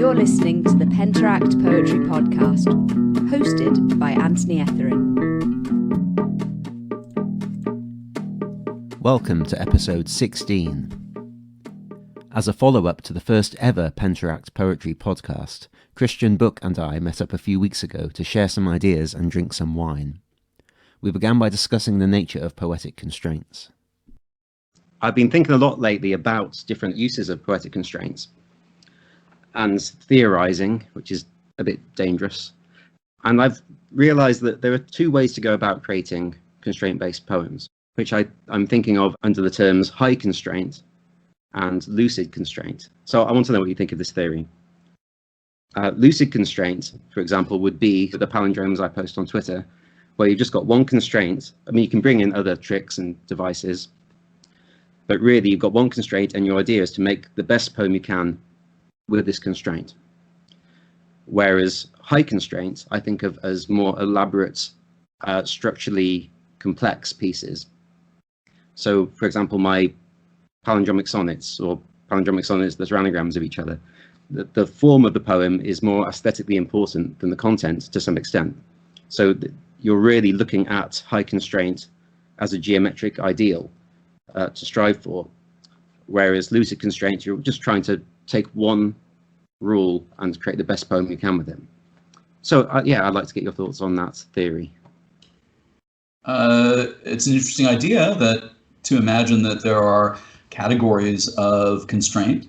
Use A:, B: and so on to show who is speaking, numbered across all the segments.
A: You're listening to the Penteract Poetry Podcast, hosted by Anthony Etherin.
B: Welcome to episode 16. As a follow-up to the first ever Penteract Poetry Podcast, Christian Bök and I met up a few weeks ago to share some ideas and drink some wine. We began by discussing the nature of poetic constraints.
C: I've been thinking a lot lately about different uses of poetic constraints and theorizing, which is a bit dangerous. And I've realized that there are two ways to go about creating constraint-based poems, which I'm thinking of under the terms high constraint and lucid constraint. So I want to know what you think of this theory. Lucid constraint, for example, would be the palindromes I post on Twitter, where you've just got one constraint. I mean, you can bring in other tricks and devices, but really you've got one constraint and your idea is to make the best poem you can with this constraint. Whereas high constraint, I think of as more elaborate, structurally complex pieces. So, for example, my palindromic sonnets, or palindromic sonnets that are anagrams of each other, the form of the poem is more aesthetically important than the content to some extent. So you're really looking at high constraint as a geometric ideal to strive for, whereas lucid constraint, you're just trying to take one rule and create the best poem you can with it. So yeah, I'd like to get your thoughts on that theory.
D: It's an interesting idea that to imagine that there are categories of constraint.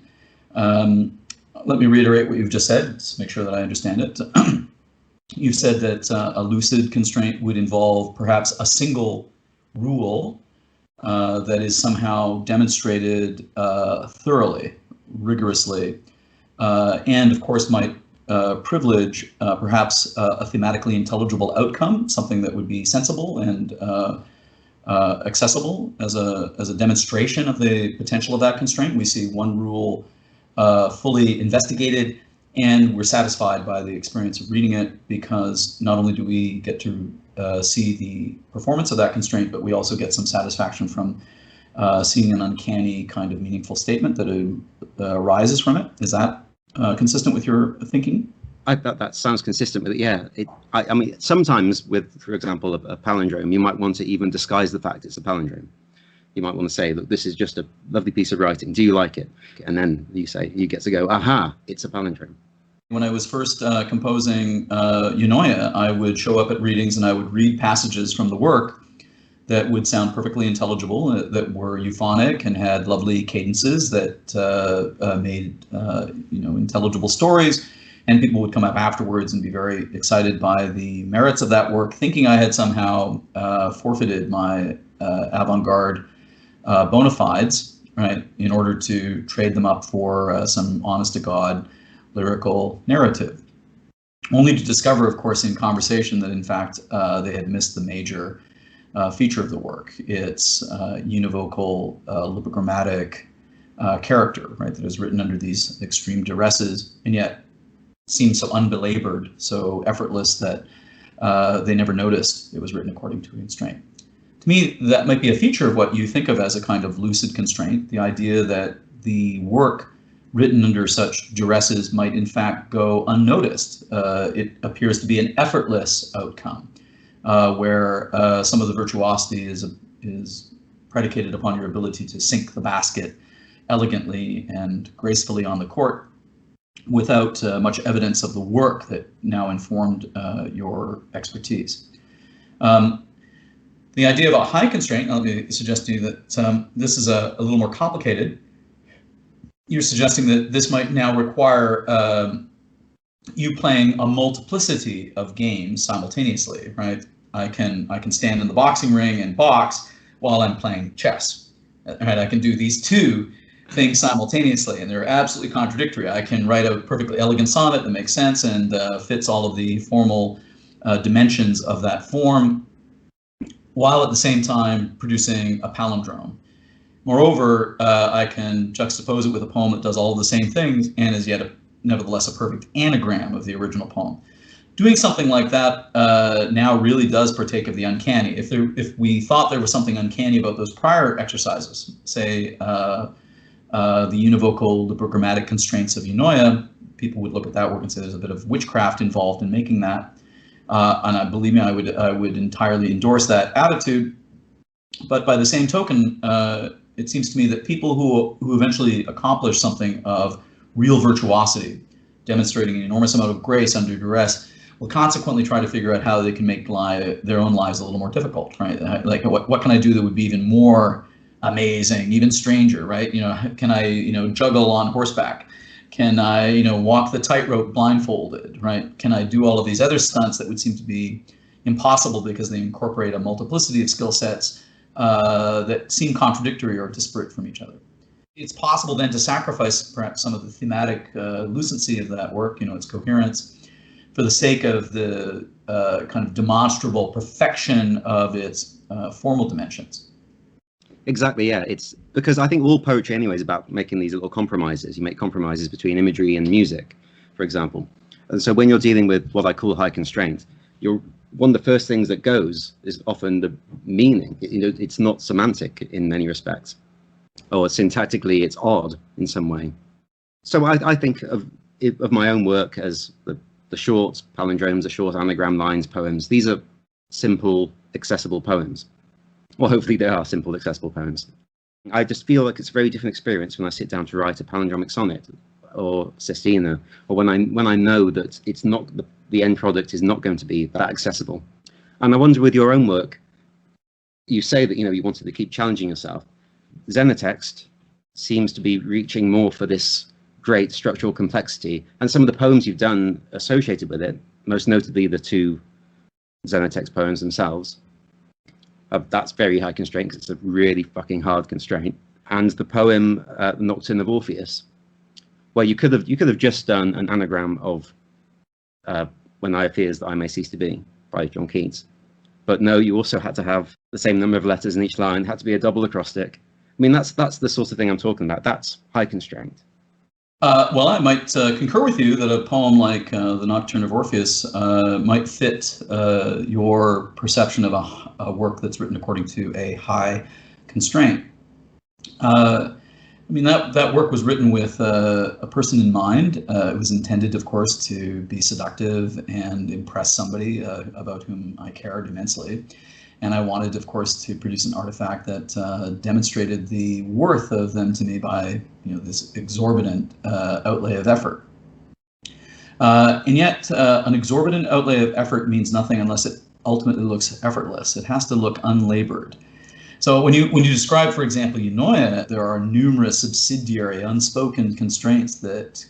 D: Let me reiterate what you've just said to make sure that I understand it. You've said that a lucid constraint would involve perhaps a single rule that is somehow demonstrated thoroughly, rigorously, and of course might privilege perhaps a thematically intelligible outcome, something that would be sensible and accessible as a demonstration of the potential of that constraint. We see one rule fully investigated, and we're satisfied by the experience of reading it, because not only do we get to see the performance of that constraint, but we also get some satisfaction from seeing an uncanny kind of meaningful statement that arises from it. Is that consistent with your thinking?
C: That sounds consistent with it, yeah. I mean, sometimes with, for example, a palindrome, you might want to even disguise the fact it's a palindrome. You might want to say, look, this is just a lovely piece of writing. Do you like it? And then you get to go, aha, it's a palindrome.
D: When I was first composing Eunoia, I would show up at readings and I would read passages from the work that would sound perfectly intelligible, that were euphonic and had lovely cadences that made intelligible stories. And people would come up afterwards and be very excited by the merits of that work, thinking I had somehow forfeited my avant-garde bona fides, right, in order to trade them up for some honest-to-God lyrical narrative. Only to discover, of course, in conversation that, in fact, they had missed the major feature of the work. It's univocal, lipogrammatic character, right, that is written under these extreme duresses, and yet seems so unbelabored, so effortless that they never noticed it was written according to a constraint. To me, that might be a feature of what you think of as a kind of lucid constraint, the idea that the work written under such duresses might in fact go unnoticed. It appears to be an effortless outcome, where some of the virtuosity is predicated upon your ability to sink the basket elegantly and gracefully on the court, without much evidence of the work that now informed your expertise. The idea of a high constraint, let me suggest to you that this is a little more complicated. You're suggesting that this might now require you playing a multiplicity of games simultaneously, right? I can stand in the boxing ring and box while I'm playing chess. Right? I can do these two things simultaneously, and they're absolutely contradictory. I can write a perfectly elegant sonnet that makes sense and fits all of the formal dimensions of that form, while at the same time producing a palindrome. Moreover, I can juxtapose it with a poem that does all of the same things and is yet nevertheless a perfect anagram of the original poem. Doing something like that now really does partake of the uncanny. If we thought there was something uncanny about those prior exercises, say the univocal librochromatic constraints of Eunoia, people would look at that work and say there's a bit of witchcraft involved in making that. And I believe me, I would entirely endorse that attitude. But by the same token, it seems to me that people who eventually accomplish something of real virtuosity, demonstrating an enormous amount of grace under duress, will consequently try to figure out how they can make their own lives a little more difficult, right? Like, what can I do that would be even more amazing, even stranger, right? Can I, juggle on horseback? Can I, walk the tightrope blindfolded, right? Can I do all of these other stunts that would seem to be impossible because they incorporate a multiplicity of skill sets that seem contradictory or disparate from each other? It's possible then to sacrifice perhaps some of the thematic lucency of that work, its coherence, for the sake of the kind of demonstrable perfection of its formal dimensions.
C: Exactly, yeah. It's because I think all poetry anyway is about making these little compromises. You make compromises between imagery and music, for example. And so when you're dealing with what I call high constraint, one of the first things that goes is often the meaning. It's not semantic in many respects, or syntactically it's odd in some way. So I think of my own work as the short palindromes, the short anagram lines, poems. These are simple, accessible poems. Well, hopefully they are simple, accessible poems. I just feel like it's a very different experience when I sit down to write a palindromic sonnet or sestina, or when I know that it's not the end product is not going to be that accessible. And I wonder, with your own work, you say that you wanted to keep challenging yourself. Xenotext seems to be reaching more for this great structural complexity, and some of the poems you've done associated with it, most notably the two Xenotext poems themselves. That's very high constraint because it's a really fucking hard constraint. And the poem Nocturne of Orpheus, where you could have just done an anagram of When I Fears That I May Cease to Be by John Keats. But no, you also had to have the same number of letters in each line, had to be a double acrostic. I mean, that's the sort of thing I'm talking about. That's high constraint.
D: Well, I might concur with you that a poem like the Nocturne of Orpheus might fit your perception of a work that's written according to a high constraint. I mean, that work was written with a person in mind. It was intended, of course, to be seductive and impress somebody about whom I cared immensely. And I wanted, of course, to produce an artifact that demonstrated the worth of them to me by this exorbitant outlay of effort. And yet, an exorbitant outlay of effort means nothing unless it ultimately looks effortless. It has to look unlabored. So when you describe, for example, Eunoia, there are numerous subsidiary unspoken constraints that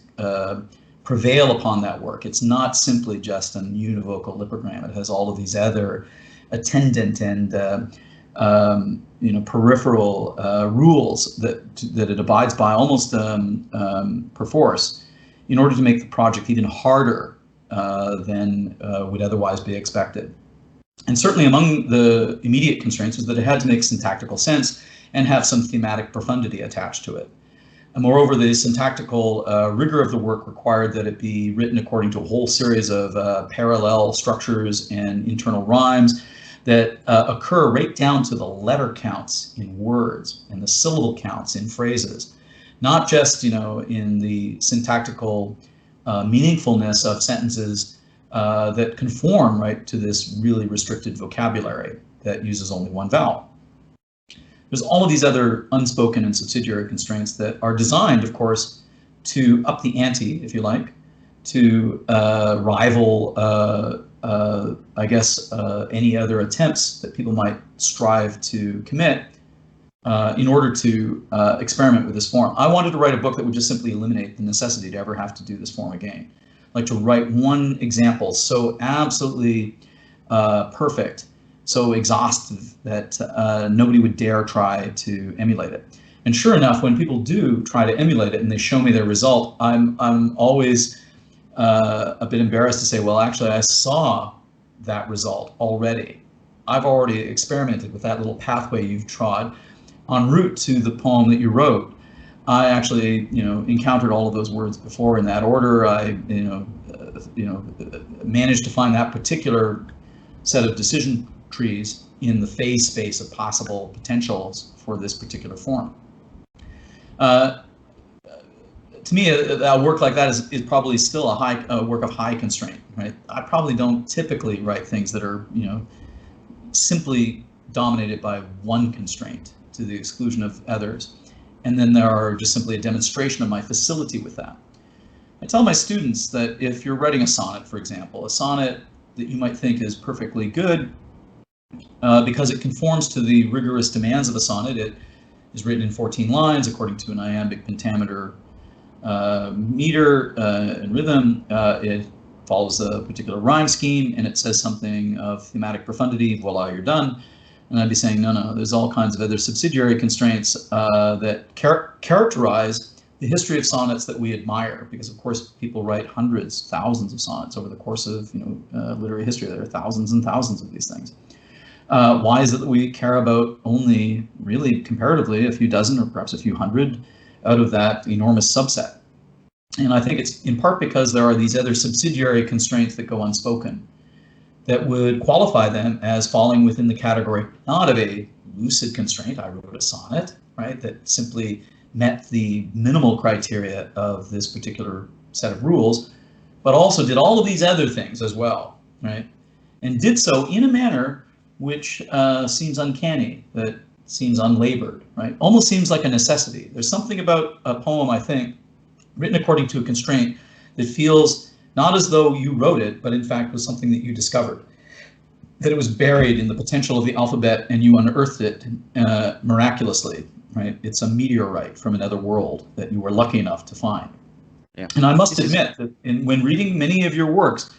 D: prevail upon that work. It's not simply just an univocal lipogram. It has all of these other attendant and peripheral rules that it abides by almost perforce in order to make the project even harder than would otherwise be expected. And certainly among the immediate constraints was that it had to make syntactical sense and have some thematic profundity attached to it. And moreover, the syntactical rigor of the work required that it be written according to a whole series of parallel structures and internal rhymes that occur right down to the letter counts in words and the syllable counts in phrases, not just in the syntactical meaningfulness of sentences that conform right to this really restricted vocabulary that uses only one vowel. There's all of these other unspoken and subsidiary constraints that are designed, of course, to up the ante, if you like, to rival, I guess, any other attempts that people might strive to commit in order to experiment with this form. I wanted to write a book that would just simply eliminate the necessity to ever have to do this form again. Like to write one example so absolutely perfect, so exhaustive that nobody would dare try to emulate it. And sure enough, when people do try to emulate it and they show me their result, I'm always a bit embarrassed to say, well, actually, I saw that result already. I've already experimented with that little pathway you've trod en route to the poem that you wrote. I actually, encountered all of those words before in that order. I, managed to find that particular set of decision trees in the phase space of possible potentials for this particular form. to me, a work like that is probably still a work of high constraint, right? I probably don't typically write things that are, simply dominated by one constraint to the exclusion of others. And then there are just simply a demonstration of my facility with that. I tell my students that if you're writing a sonnet, for example, a sonnet that you might think is perfectly good because it conforms to the rigorous demands of a sonnet. It is written in 14 lines according to an iambic pentameter meter and rhythm. It follows a particular rhyme scheme, and it says something of thematic profundity. Voila, you're done. And I'd be saying, no, there's all kinds of other subsidiary constraints that characterize the history of sonnets that we admire, because of course people write hundreds, thousands of sonnets over the course of literary history. There are thousands and thousands of these things. Why is it that we care about only, really comparatively, a few dozen or perhaps a few hundred out of that enormous subset? And I think it's in part because there are these other subsidiary constraints that go unspoken that would qualify them as falling within the category not of a lucid constraint, I wrote a sonnet, right, that simply met the minimal criteria of this particular set of rules, but also did all of these other things as well, right, and did so in a manner which seems uncanny, that seems unlabored, right, almost seems like a necessity. There's something about a poem, I think, written according to a constraint that feels not as though you wrote it, but in fact was something that you discovered, that it was buried in the potential of the alphabet and you unearthed it miraculously, right? It's a meteorite from another world that you were lucky enough to find.
C: Yeah.
D: And I must admit that when reading many of your works,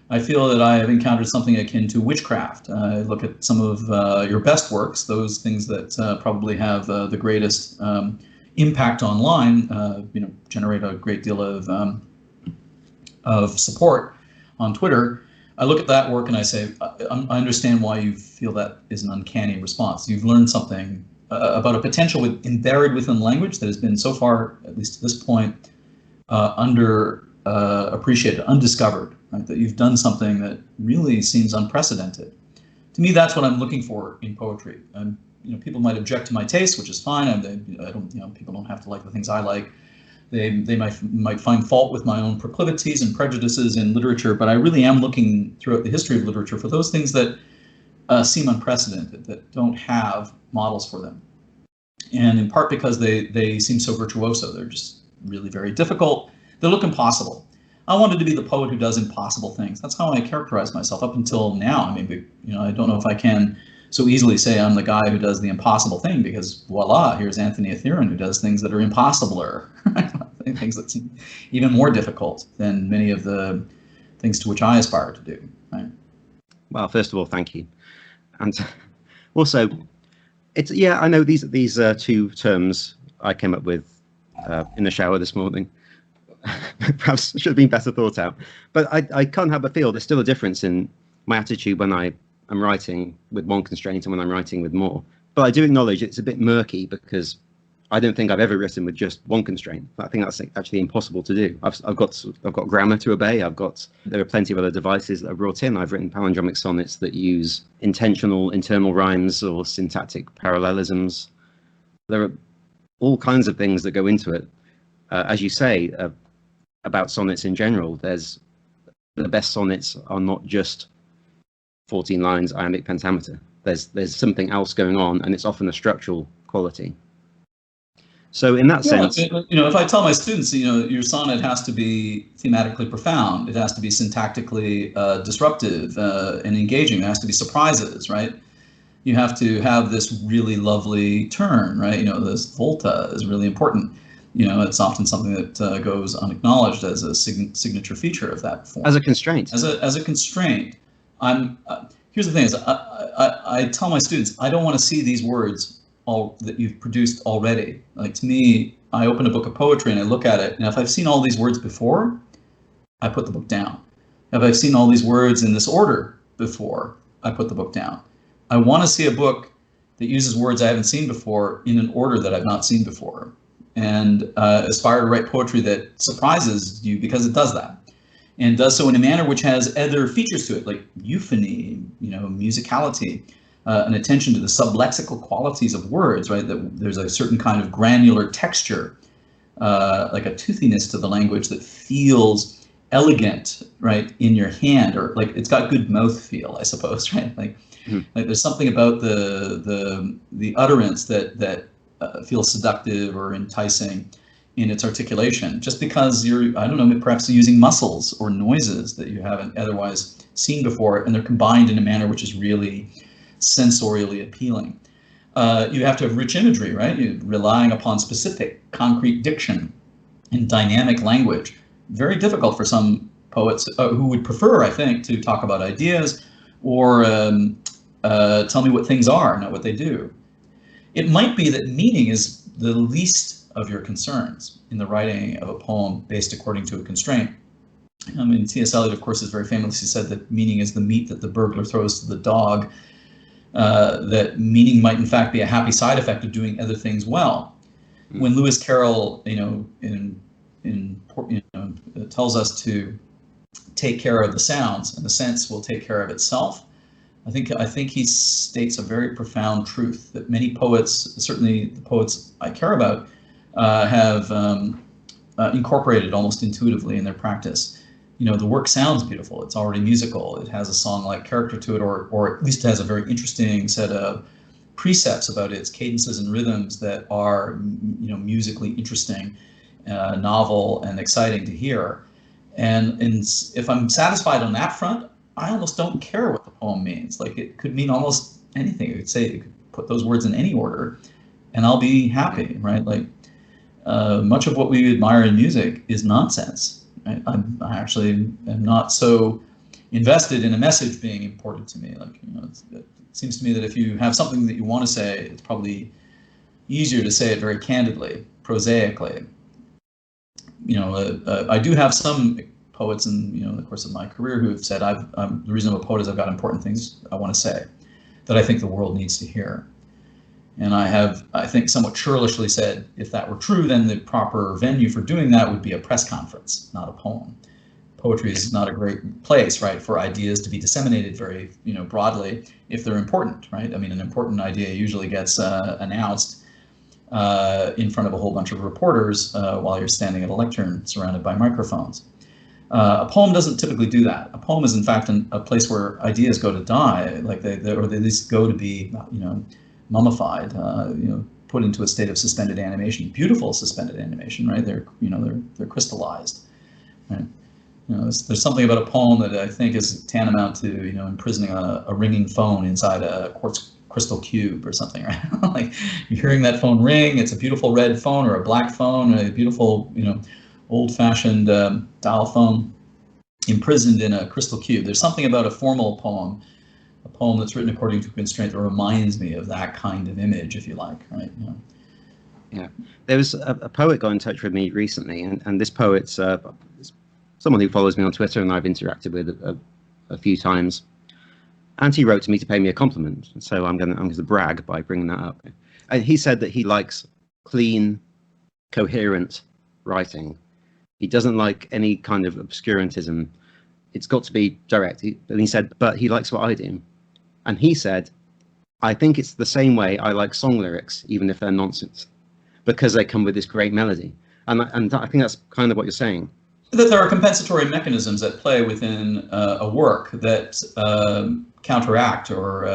D: I feel that I have encountered something akin to witchcraft. I look at some of your best works, those things that probably have the greatest impact online, generate a great deal of support on Twitter. I look at that work and I say, I understand why you feel that is an uncanny response. You've learned something about a potential buried within language that has been so far, at least to this point, appreciated, undiscovered, right? That you've done something that really seems unprecedented. To me, that's what I'm looking for in poetry. People might object to my taste, which is fine. People don't have to like the things I like. They might find fault with my own proclivities and prejudices in literature, but I really am looking throughout the history of literature for those things that seem unprecedented, that don't have models for them. And in part because they seem so virtuoso, they're just really very difficult. They look impossible. I wanted to be the poet who does impossible things. That's how I characterize myself up until now. I mean, I don't know if I can so easily say I'm the guy who does the impossible thing, because voila, here's Anthony Etherin who does things that are impossibler, things that seem even more difficult than many of the things to which I aspire to do. Right?
C: Well, first of all, thank you. And also, I know these two terms I came up with in the shower this morning. Perhaps should have been better thought out. But I can't help but feel there's still a difference in my attitude when I'm writing with one constraint and when I'm writing with more. But I do acknowledge it's a bit murky because I don't think I've ever written with just one constraint. I think that's actually impossible to do. I've got grammar to obey. There are plenty of other devices that are brought in. I've written palindromic sonnets that use intentional internal rhymes or syntactic parallelisms. There are all kinds of things that go into it. As you say, about sonnets in general, the best sonnets are not just 14 lines iambic pentameter. There's something else going on, and it's often a structural quality. So in that sense,
D: if I tell my students, your sonnet has to be thematically profound, it has to be syntactically disruptive and engaging, there has to be surprises, right? You have to have this really lovely turn, right? This volta is really important. It's often something that goes unacknowledged as a signature feature of that form.
C: As a constraint.
D: As a constraint. Here's the thing: is I tell my students I don't want to see these words that you've produced already. Like, to me, I open a book of poetry and I look at it, and if I've seen all these words before, I put the book down. If I've seen all these words in this order before, I put the book down. I want to see a book that uses words I haven't seen before in an order that I've not seen before, and aspire to write poetry that surprises you because it does that, and does so in a manner which has other features to it, like euphony, musicality, an attention to the sublexical qualities of words, right? That there's a certain kind of granular texture like a toothiness to the language that feels elegant, right, in your hand, or like it's got good mouthfeel, I suppose, right? Like there's something about the utterance that feels seductive or enticing in its articulation, just because you're, I don't know, perhaps using muscles or noises that you haven't otherwise seen before, and they're combined in a manner which is really sensorially appealing. You have to have rich imagery, right? You're relying upon specific, concrete diction and dynamic language. Very difficult for some poets who would prefer, I think, to talk about ideas or tell me what things are, not what they do. It might be that meaning is the least of your concerns in the writing of a poem based according to a constraint. I mean, T.S. Eliot, of course, has very famously said that meaning is the meat that the burglar throws to the dog, that meaning might in fact be a happy side effect of doing other things well. When Lewis Carroll, tells us to take care of the sounds, and the sense will take care of itself, I think he states a very profound truth that many poets, certainly the poets I care about, have incorporated almost intuitively in their practice. The work sounds beautiful. It's already musical. It has a song-like character to it, or at least it has a very interesting set of precepts about its cadences and rhythms that are, musically interesting, novel, and exciting to hear. And if I'm satisfied on that front, I almost don't care what the poem means. Like, it could mean almost anything. It could put those words in any order, and I'll be happy, right? Like, much of what we admire in music is nonsense. Right? I actually am not so invested in a message being imported to me. Like, it seems to me that if you have something that you want to say, it's probably easier to say it very candidly, prosaically. I do have some poets in the course of my career who have said, the reason I'm a poet is I've got important things I want to say that I think the world needs to hear. And I have, I think, somewhat churlishly said, if that were true, then the proper venue for doing that would be a press conference, not a poem. Poetry is not a great place, right, for ideas to be disseminated very, broadly if they're important, right? I mean, an important idea usually gets announced in front of a whole bunch of reporters while you're standing at a lectern surrounded by microphones. A poem doesn't typically do that. A poem is, in fact, a place where ideas go to die, like they at least go to be, mummified, put into a state of suspended animation, beautiful suspended animation, right? They're crystallized, right? There's something about a poem that I think is tantamount to, imprisoning a ringing phone inside a quartz crystal cube or something, right? Like, you're hearing that phone ring. It's a beautiful red phone or a black phone, or a beautiful, old-fashioned dial phone imprisoned in a crystal cube. There's something about a formal poem, a poem that's written according to constraint, that reminds me of that kind of image, if you like, right?
C: Yeah. There was a poet got in touch with me recently, and this poet's someone who follows me on Twitter and I've interacted with a few times. And he wrote to me to pay me a compliment, so I'm going to brag by bringing that up. And he said that he likes clean, coherent writing. He doesn't like any kind of obscurantism. It's got to be direct. And he said, but he likes what I do. And he said, I think it's the same way I like song lyrics, even if they're nonsense, because they come with this great melody. And I think that's kind of what you're saying.
D: That there are compensatory mechanisms at play within a work that counteract or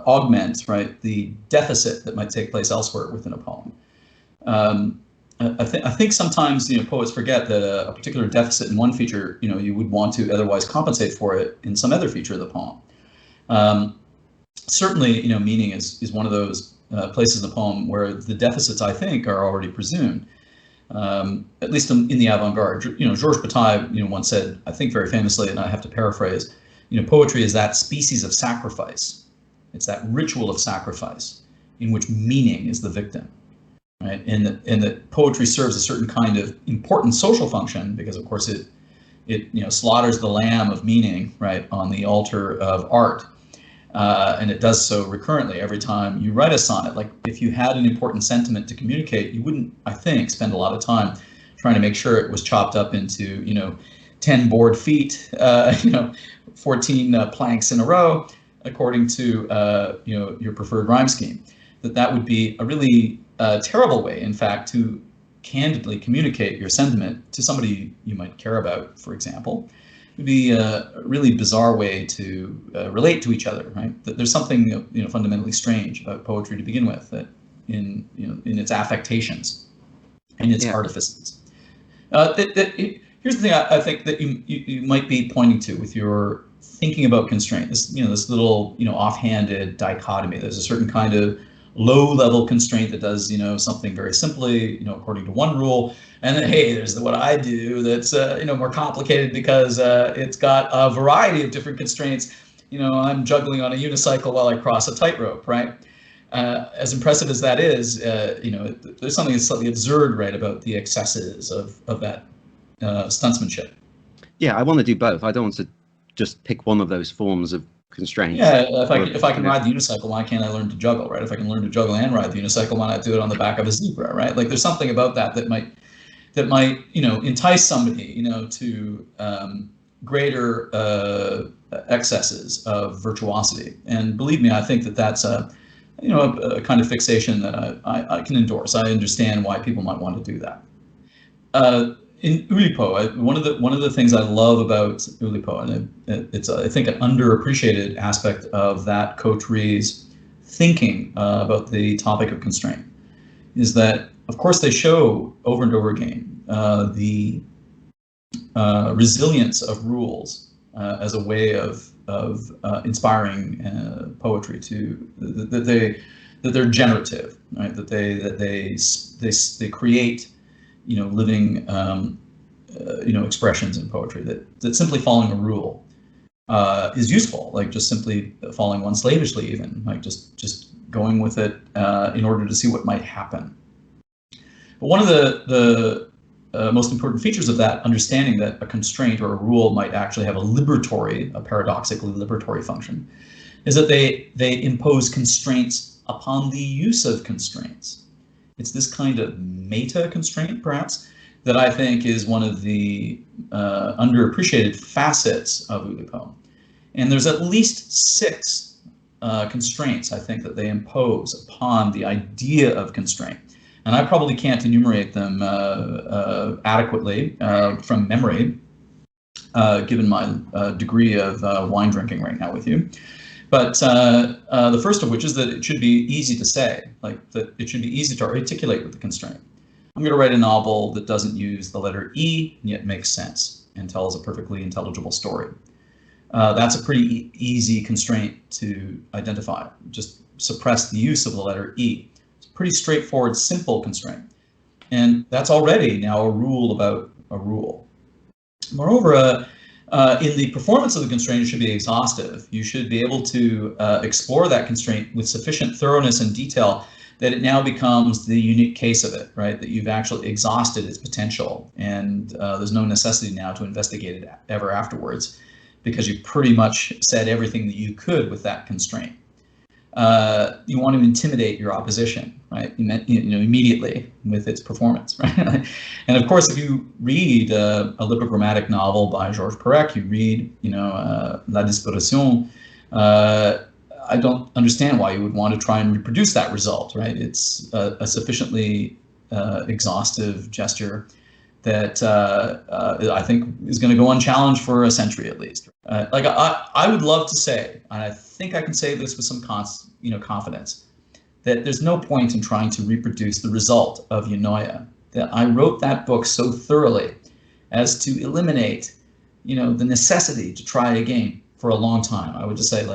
D: augment, right, the deficit that might take place elsewhere within a poem. I think sometimes poets forget that a particular deficit in one feature, you would want to otherwise compensate for it in some other feature of the poem. Certainly, meaning is one of those places in the poem where the deficits, I think, are already presumed. At least in the Avantgarde, Georges Bataille, once said, I think very famously, and I have to paraphrase, poetry is that species of sacrifice. It's that ritual of sacrifice in which meaning is the victim, right? And that poetry serves a certain kind of important social function because, of course, it slaughters the lamb of meaning, right, on the altar of art. And it does so recurrently every time you write a sonnet. Like, if you had an important sentiment to communicate, you wouldn't, I think, spend a lot of time trying to make sure it was chopped up into, 10 board feet, 14 planks in a row, according to, your preferred rhyme scheme. That would be a really terrible way, in fact, to candidly communicate your sentiment to somebody you might care about, for example, would be a really bizarre way to relate to each other, right? There's something fundamentally strange about poetry to begin with, that in its affectations, in its artifices. Here's the thing I think that you might be pointing to with your thinking about constraint. This little offhanded dichotomy. There's a certain kind of low-level constraint that does something very simply according to one rule, and then hey, there's what I do that's more complicated because it's got a variety of different constraints. I'm juggling on a unicycle while I cross a tightrope, right? As impressive as that is, there's something that's slightly absurd, right, about the excesses of that stuntsmanship.
C: Yeah, I want to do both. I don't want to just pick one of those forms of constraints.
D: Yeah, if I can ride the unicycle, why can't I learn to juggle, right? If I can learn to juggle and ride the unicycle, why not do it on the back of a zebra, right? Like there's something about that might entice somebody, to greater excesses of virtuosity. And believe me, I think that's a kind of fixation that I can endorse. I understand why people might want to do that. In Oulipo, one of the things I love about Oulipo, and it's I think an underappreciated aspect of that coteries thinking about the topic of constraint, is that of course they show over and over again the resilience of rules as a way of inspiring poetry that they're generative, right? That they create living expressions in poetry, that simply following a rule is useful, like just simply following one slavishly, even like just going with it in order to see what might happen. But one of the most important features of that understanding that a constraint or a rule might actually have a paradoxically liberatory function, is that they impose constraints upon the use of constraints. It's this kind of meta constraint, perhaps, that I think is one of the underappreciated facets of Oulipo. And there's at least 6 constraints, I think, that they impose upon the idea of constraint. And I probably can't enumerate them adequately from memory, given my degree of wine drinking right now with you. But the first of which is that it should be easy to say, like that it should be easy to articulate with the constraint. I'm going to write a novel that doesn't use the letter E and yet makes sense and tells a perfectly intelligible story. That's a pretty easy constraint to identify. Just suppress the use of the letter E. It's a pretty straightforward, simple constraint. And that's already now a rule about a rule. Moreover, in the performance of the constraint, it should be exhaustive. You should be able to explore that constraint with sufficient thoroughness and detail that it now becomes the unique case of it, right? That you've actually exhausted its potential, and there's no necessity now to investigate it ever afterwards, because you pretty much said everything that you could with that constraint. You want to intimidate your opposition, right? Immediately with its performance, right? And of course, if you read a lipogrammatic novel by Georges Perec, you read, La Disparition. I don't understand why you would want to try and reproduce that result, right? It's a sufficiently exhaustive gesture that I think is going to go unchallenged for a century at least. I would love to say, and I think I can say this with some confidence, that there's no point in trying to reproduce the result of Eunoia. That I wrote that book so thoroughly as to eliminate, the necessity to try again for a long time. I would just say,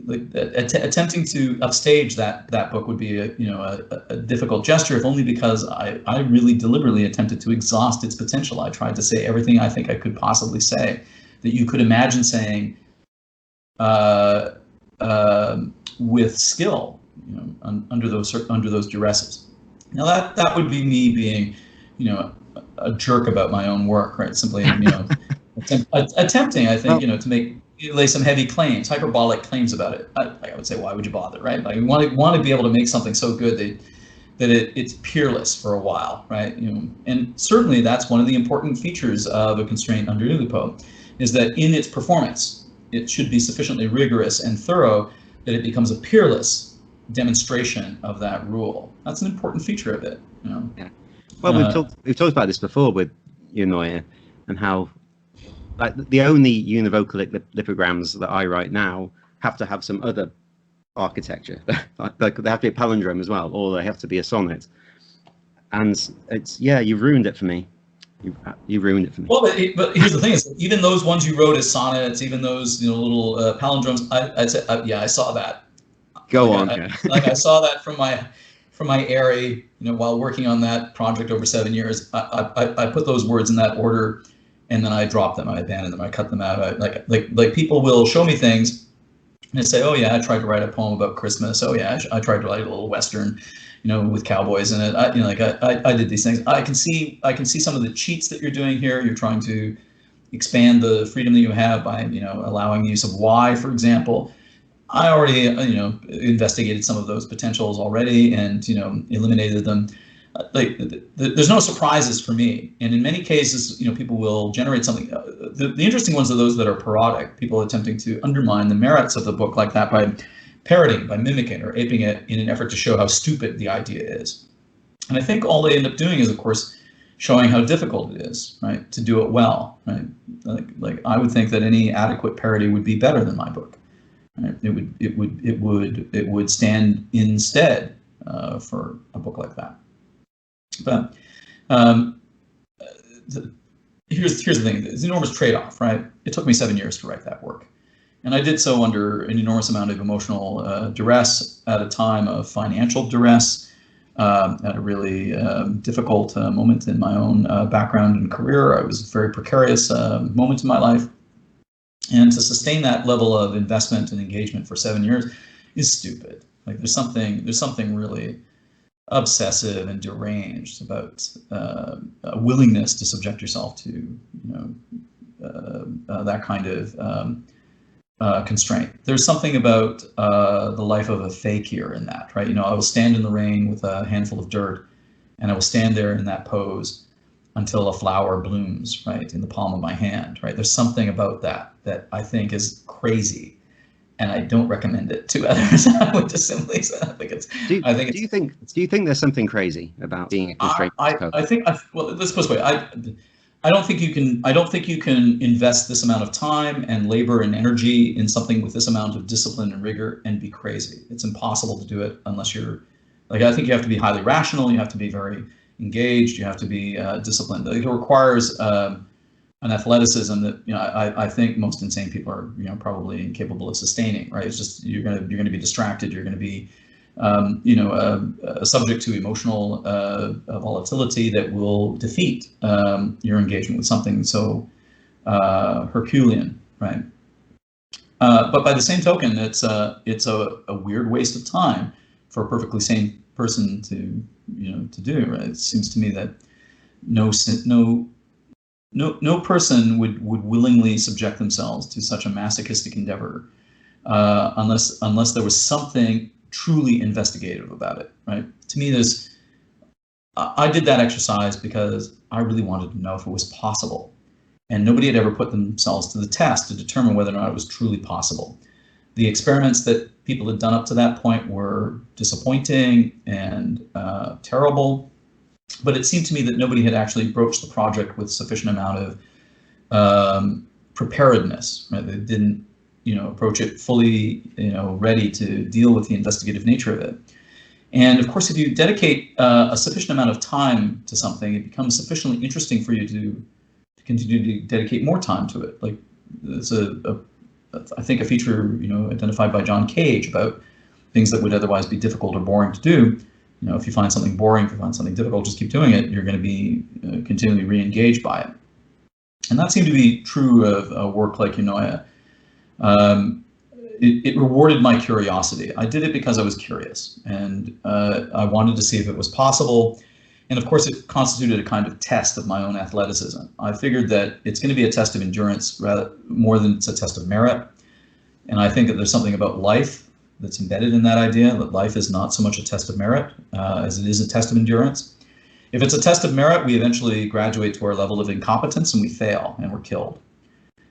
D: attempting to upstage that book would be a difficult gesture, if only because I really deliberately attempted to exhaust its potential. I tried to say everything I think I could possibly say that you could imagine saying with skill, under those duresses. Now that would be me being, a jerk about my own work, right? Simply, attempting, I think, to lay some heavy claims, hyperbolic claims about it. I would say, why would you bother, right? Like, you want to be able to make something so good that it's peerless for a while, right? And certainly that's one of the important features of a constraint under Oulipo, is that in its performance, it should be sufficiently rigorous and thorough that it becomes a peerless demonstration of that rule. That's an important feature of it.
C: Yeah. Well, we've talked about this before with Eunoia, and how like the only univocalic lipograms that I write now have to have some other architecture. Like they have to be a palindrome as well, or they have to be a sonnet. And you've ruined it for me. You ruined it for me.
D: Well, but here's the thing: is even those ones you wrote as sonnets, even those little palindromes, I'd say, I saw that.
C: Go on.
D: I saw that from my Airy, while working on that project over 7 years. I put those words in that order, and then I dropped them. I abandoned them. I cut them out. Like people will show me things, and they say, "Oh yeah, I tried to write a poem about Christmas. Oh yeah, I tried to write a little Western, with cowboys in it. I did these things. I can see some of the cheats that you're doing here. You're trying to expand the freedom that you have by allowing use of Y, for example. I already investigated some of those potentials already and eliminated them. There's no surprises for me. And in many cases, people will generate something. The interesting ones are those that are parodic, people attempting to undermine the merits of the book like that by parroting, by mimicking or aping it in an effort to show how stupid the idea is. And I think all they end up doing is, of course, showing how difficult it is, right, to do it well, right? Like I would think that any adequate parody would be better than my book. Right? It would stand instead for a book like that. But here's the thing: it's an enormous trade-off, right? It took me 7 years to write that work, and I did so under an enormous amount of emotional duress, at a time of financial duress, at a really difficult moment in my own background and career. I was a very precarious moment in my life. And to sustain that level of investment and engagement for 7 years is stupid. Like there's something really obsessive and deranged about a willingness to subject yourself to that kind of constraint. There's something about the life of a fakir in that, right? I will stand in the rain with a handful of dirt, and I will stand there in that pose until a flower blooms, right, in the palm of my hand, right? There's something about that I think is crazy, and I don't recommend it to others. I would just simply say, I think it's. Do
C: you think there's something crazy about being a constraint?
D: Well, let's put it this way. I don't think you can invest this amount of time and labor and energy in something with this amount of discipline and rigor and be crazy. It's impossible to do it unless you're, I think you have to be highly rational. You have to be very engaged. You have to be disciplined. It requires an athleticism that I think most insane people are probably incapable of sustaining. Right? It's just you're gonna be distracted. You're gonna be subject to emotional volatility that will defeat your engagement with something so Herculean, right? But by the same token, it's a weird waste of time for a perfectly sane person to do. Right? It seems to me that no person would willingly subject themselves to such a masochistic endeavor unless there was something truly investigative about it, right? To me, I did that exercise because I really wanted to know if it was possible, and nobody had ever put themselves to the test to determine whether or not it was truly possible. The experiments that people had done up to that point were disappointing and terrible, but it seemed to me that nobody had actually broached the project with sufficient amount of preparedness, right? They didn't approach it fully, ready to deal with the investigative nature of it. And of course, if you dedicate a sufficient amount of time to something, it becomes sufficiently interesting for you to continue to dedicate more time to it. Like it's I think a feature, identified by John Cage about things that would otherwise be difficult or boring to do. If you find something boring, if you find something difficult, just keep doing it. You're going to be continually re-engaged by it. And that seemed to be true of a work like Eunoia. It rewarded my curiosity. I did it because I was curious, and I wanted to see if it was possible. And of course, it constituted a kind of test of my own athleticism. I figured that it's going to be a test of endurance rather more than it's a test of merit. And I think that there's something about life that's embedded in that idea, that life is not so much a test of merit as it is a test of endurance. If it's a test of merit, we eventually graduate to our level of incompetence and we fail and we're killed.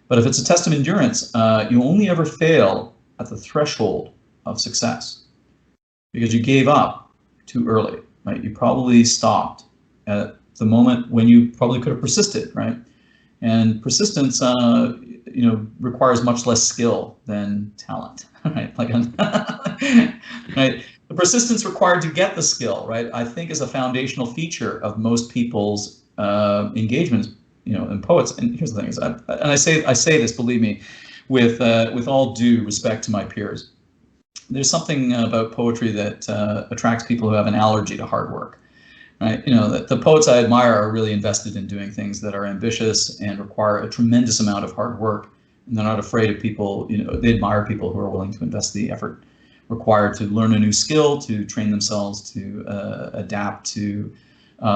D: But if it's a test of endurance, you only ever fail at the threshold of success. because you gave up too early, right? You probably stopped at the moment when you probably could have persisted, right? And persistence, requires much less skill than talent, right? Right? The persistence required to get the skill, right? I think is a foundational feature of most people's engagement, in poets. And here's the thing: I say this, believe me, with all due respect to my peers. There's something about poetry that attracts people who have an allergy to hard work. Right, that the poets I admire are really invested in doing things that are ambitious and require a tremendous amount of hard work, and they're not afraid of people. They admire people who are willing to invest the effort required to learn a new skill, to train themselves to adapt to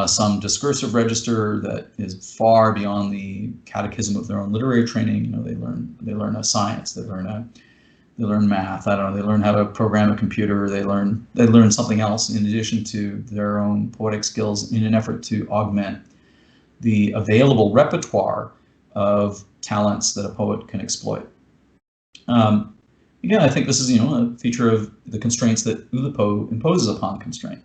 D: some discursive register that is far beyond the catechism of their own literary training. They learn a science, they learn math, I don't know, they learn how to program a computer, they learn something else in addition to their own poetic skills in an effort to augment the available repertoire of talents that a poet can exploit. Again, I think this is a feature of the constraints that Oulipo imposes upon constraint.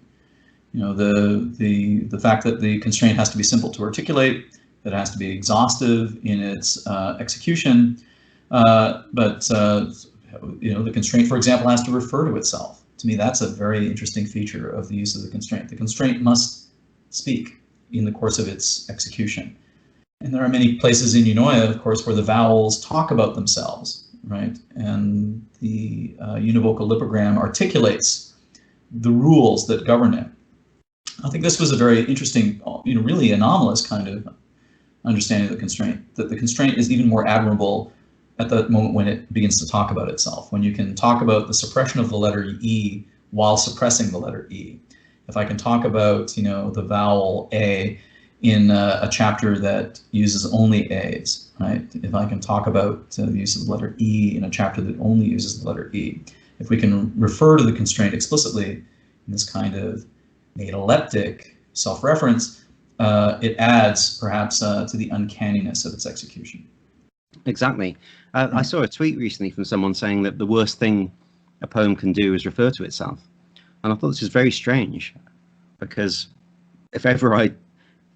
D: The fact that the constraint has to be simple to articulate, that it has to be exhaustive in its execution, but the constraint, for example, has to refer to itself. To me, that's a very interesting feature of the use of the constraint. The constraint must speak in the course of its execution. And there are many places in Eunoia, of course, where the vowels talk about themselves, right? And the univocal lipogram articulates the rules that govern it. I think this was a very interesting, really anomalous kind of understanding of the constraint, that the constraint is even more admirable at the moment when it begins to talk about itself, when you can talk about the suppression of the letter E while suppressing the letter E. If I can talk about, the vowel A in a chapter that uses only A's, right? If I can talk about the use of the letter E in a chapter that only uses the letter E. If we can refer to the constraint explicitly in this kind of metaleptic self-reference, it adds perhaps to the uncanniness of its execution.
C: Exactly. I saw a tweet recently from someone saying that the worst thing a poem can do is refer to itself. And I thought this was very strange, because if ever I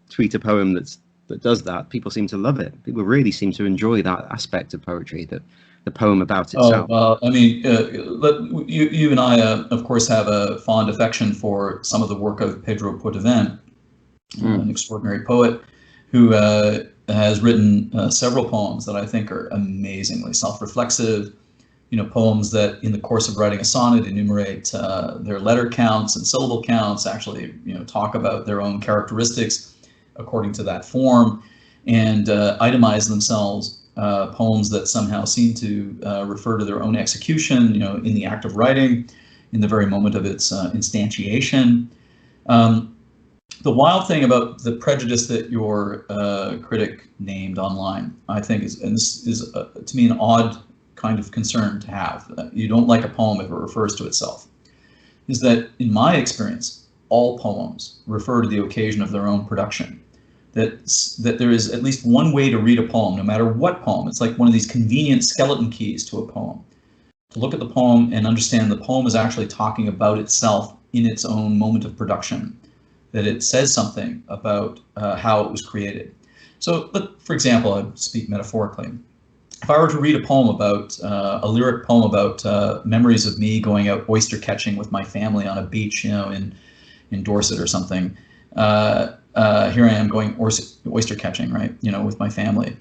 C: tweet a poem that does that, people seem to love it. People really seem to enjoy that aspect of poetry, that the poem about itself.
D: You and I, of course, have a fond affection for some of the work of Pedro Potvin, an extraordinary poet who has written several poems that I think are amazingly self-reflexive, poems that in the course of writing a sonnet enumerate their letter counts and syllable counts, actually, talk about their own characteristics according to that form, and itemize themselves, poems that somehow seem to refer to their own execution, in the act of writing, in the very moment of its instantiation. The wild thing about the prejudice that your critic named online, I think, is to me an odd kind of concern to have. You don't like a poem if it refers to itself. Is that, in my experience, all poems refer to the occasion of their own production. That there is at least one way to read a poem, no matter what poem. It's like one of these convenient skeleton keys to a poem. To look at the poem and understand the poem is actually talking about itself in its own moment of production. That it says something about how it was created. So, for example, I speak metaphorically. If I were to read a poem about, a lyric poem about memories of me going out oyster catching with my family on a beach, in Dorset or something, here I am going oyster catching, right, with my family.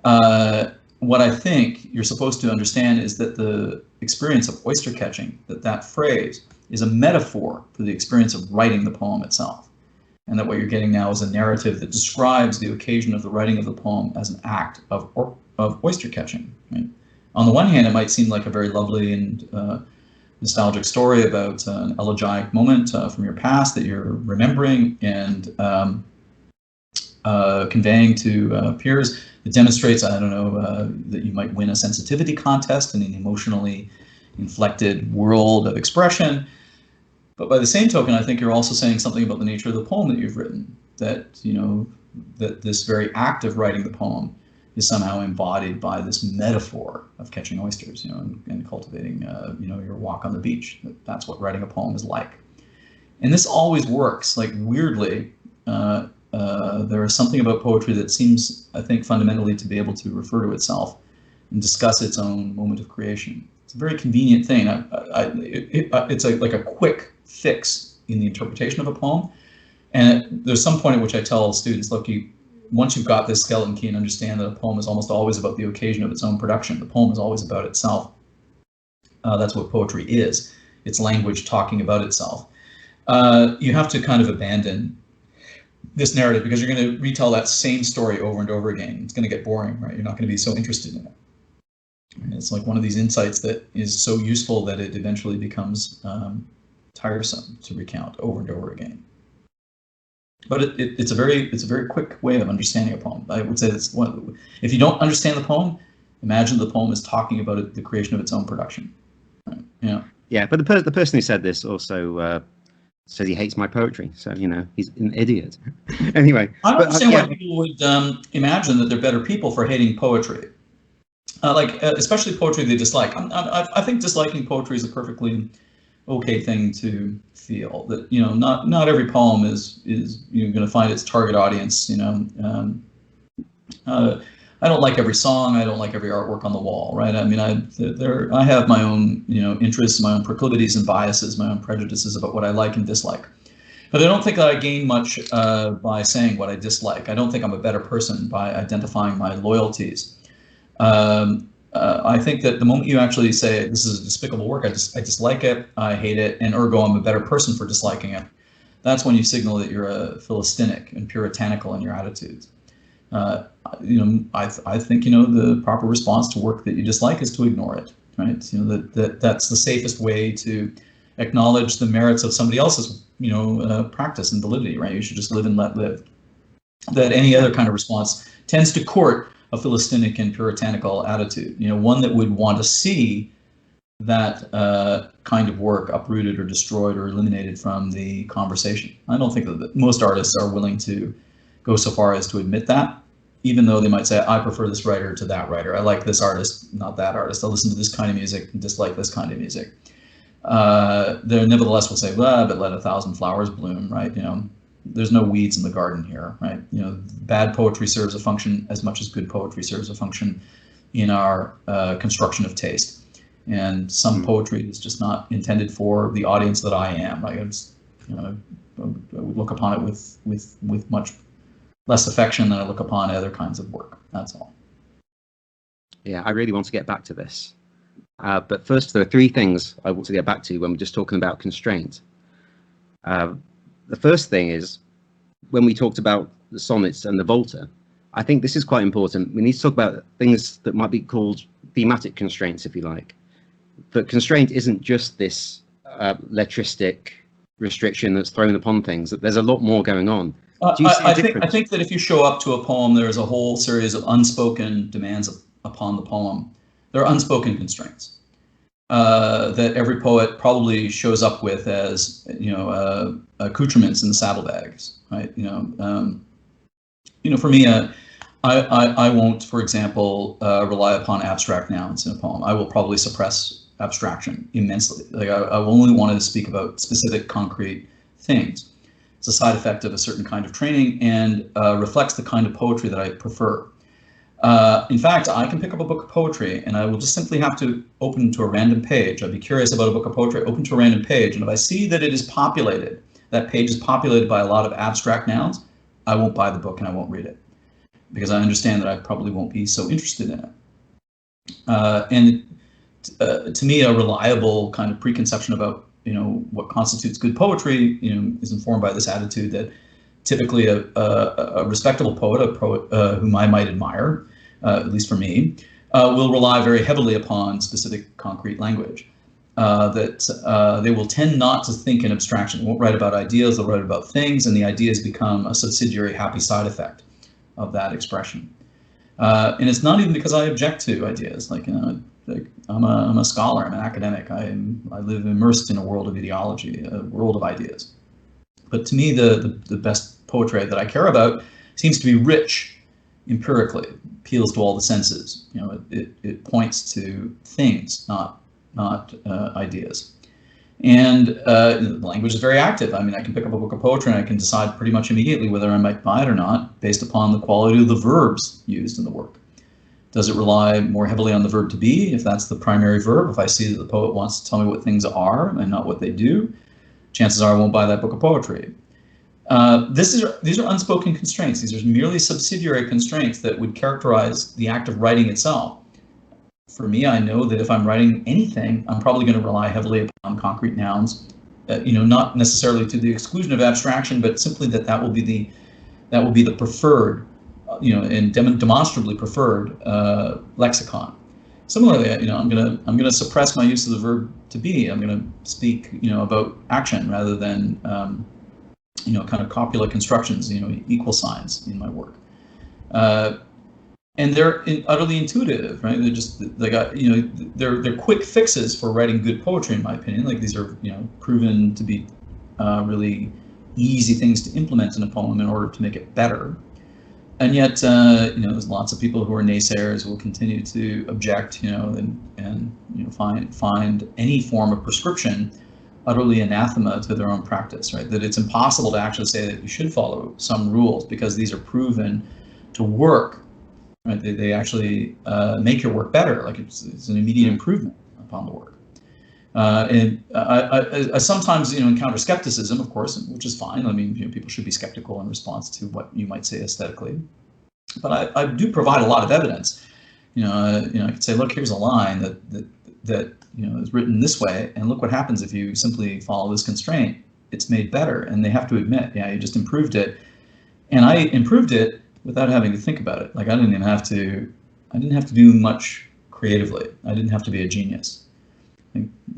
D: What I think you're supposed to understand is that the experience of oyster catching, that phrase, is a metaphor for the experience of writing the poem itself. And that what you're getting now is a narrative that describes the occasion of the writing of the poem as an act of oyster catching. Right? On the one hand, it might seem like a very lovely and nostalgic story about an elegiac moment from your past that you're remembering and conveying to peers. It demonstrates, that you might win a sensitivity contest in an emotionally inflected world of expression. But by the same token, I think you're also saying something about the nature of the poem that you've written, that, that this very act of writing the poem is somehow embodied by this metaphor of catching oysters, and cultivating, your walk on the beach. That's what writing a poem is like. And this always works. Like, weirdly, there is something about poetry that seems, I think, fundamentally to be able to refer to itself and discuss its own moment of creation. It's a very convenient thing. It's like a quick fix in the interpretation of a poem. And there's some point at which I tell students, look, once you've got this skeleton key and understand that a poem is almost always about the occasion of its own production, the poem is always about itself. That's what poetry is. It's language talking about itself. You have to kind of abandon this narrative, because you're going to retell that same story over and over again. It's going to get boring, right? You're not going to be so interested in it. And it's like one of these insights that is so useful that it eventually becomes tiresome to recount over and over again. But it's a very quick way of understanding a poem. I would say that's one. If you don't understand the poem, imagine the poem is talking about the creation of its own production. Right? Yeah.
C: Yeah, but the person who said this also says he hates my poetry, so he's an idiot. Anyway,
D: I don't understand why people would imagine that they're better people for hating poetry, especially poetry they dislike. I think disliking poetry is a perfectly okay thing to feel. That not every poem is going to find its target audience. I don't like every song. I don't like every artwork on the wall, right? I mean, I have my own, interests, my own proclivities and biases, my own prejudices about what I like and dislike. But I don't think that I gain much by saying what I dislike. I don't think I'm a better person by identifying my loyalties. I think that the moment you actually say, this is a despicable work, I dislike it, I hate it, and ergo I'm a better person for disliking it, that's when you signal that you're a Philistinic and puritanical in your attitudes. I think the proper response to work that you dislike is to ignore it, right? That's the safest way to acknowledge the merits of somebody else's practice and validity, right? You should just live and let live. That any other kind of response tends to court a Philistinic and puritanical attitude, one that would want to see that kind of work uprooted or destroyed or eliminated from the conversation. I don't think that most artists are willing to go so far as to admit that, even though they might say, I prefer this writer to that writer. I like this artist, not that artist. I listen to this kind of music and dislike this kind of music. They nevertheless will say, well, but let 1,000 flowers bloom, right? There's no weeds in the garden here, right? Bad poetry serves a function as much as good poetry serves a function in our construction of taste. And some poetry is just not intended for the audience that I am. I would look upon it with much less affection than I look upon other kinds of work. That's all.
C: Yeah, I really want to get back to this. But first, there are three things I want to get back to when we're just talking about constraint. The first thing is, when we talked about the sonnets and the volta, I think this is quite important. We need to talk about things that might be called thematic constraints, if you like. But constraint isn't just this letristic restriction that's thrown upon things. There's a lot more going on. Do you see a difference?
D: I think that if you show up to a poem, there is a whole series of unspoken demands upon the poem. There are unspoken constraints that every poet probably shows up with as accoutrements in the saddlebags, right? For me, I won't, for example, rely upon abstract nouns in a poem. I will probably suppress abstraction immensely. Like I will only want to speak about specific, concrete things. It's a side effect of a certain kind of training and reflects the kind of poetry that I prefer. In fact, I can pick up a book of poetry and I will just simply have to open to a random page. I'd be curious about a book of poetry, open to a random page, and if I see that it is populated, that page is populated by a lot of abstract nouns, I won't buy the book and I won't read it, because I understand that I probably won't be so interested in it. To me, a reliable kind of preconception about what constitutes good poetry, is informed by this attitude that typically a respectable poet, a poet whom I might admire, at least for me, will rely very heavily upon specific concrete language. That they will tend not to think in abstraction. They won't write about ideas, they'll write about things, and the ideas become a subsidiary happy side effect of that expression. And it's not even because I object to ideas. I'm a scholar, I'm an academic, I live immersed in a world of ideology, a world of ideas. But to me, the best poetry that I care about seems to be rich empirically, appeals to all the senses. It points to things, not ideas. And the language is very active. I mean, I can pick up a book of poetry and I can decide pretty much immediately whether I might buy it or not based upon the quality of the verbs used in the work. Does it rely more heavily on the verb to be, if that's the primary verb? If I see that the poet wants to tell me what things are and not what they do, chances are I won't buy that book of poetry. These are unspoken constraints. These are merely subsidiary constraints that would characterize the act of writing itself. For me, I know that if I'm writing anything, I'm probably going to rely heavily upon concrete nouns, not necessarily to the exclusion of abstraction, but simply that will be the preferred, and demonstrably preferred lexicon. Similarly, I'm gonna suppress my use of the verb to be. I'm gonna speak, about action rather than, kind of copula constructions, equal signs in my work. And they're utterly intuitive, right? They're quick fixes for writing good poetry, in my opinion. Like, these are, proven to be really easy things to implement in a poem in order to make it better. And yet, there's lots of people who are naysayers who will continue to object, and find any form of prescription utterly anathema to their own practice, right? That it's impossible to actually say that you should follow some rules because these are proven to work, right? They actually make your work better, like it's an immediate improvement upon the work. And I sometimes, encounter skepticism, of course, which is fine. I mean, people should be skeptical in response to what you might say aesthetically. But I do provide a lot of evidence. I could say, look, here's a line that is written this way, and look what happens if you simply follow this constraint. It's made better, and they have to admit, yeah, you just improved it. And I improved it without having to think about it. Like, I didn't have to do much creatively. I didn't have to be a genius.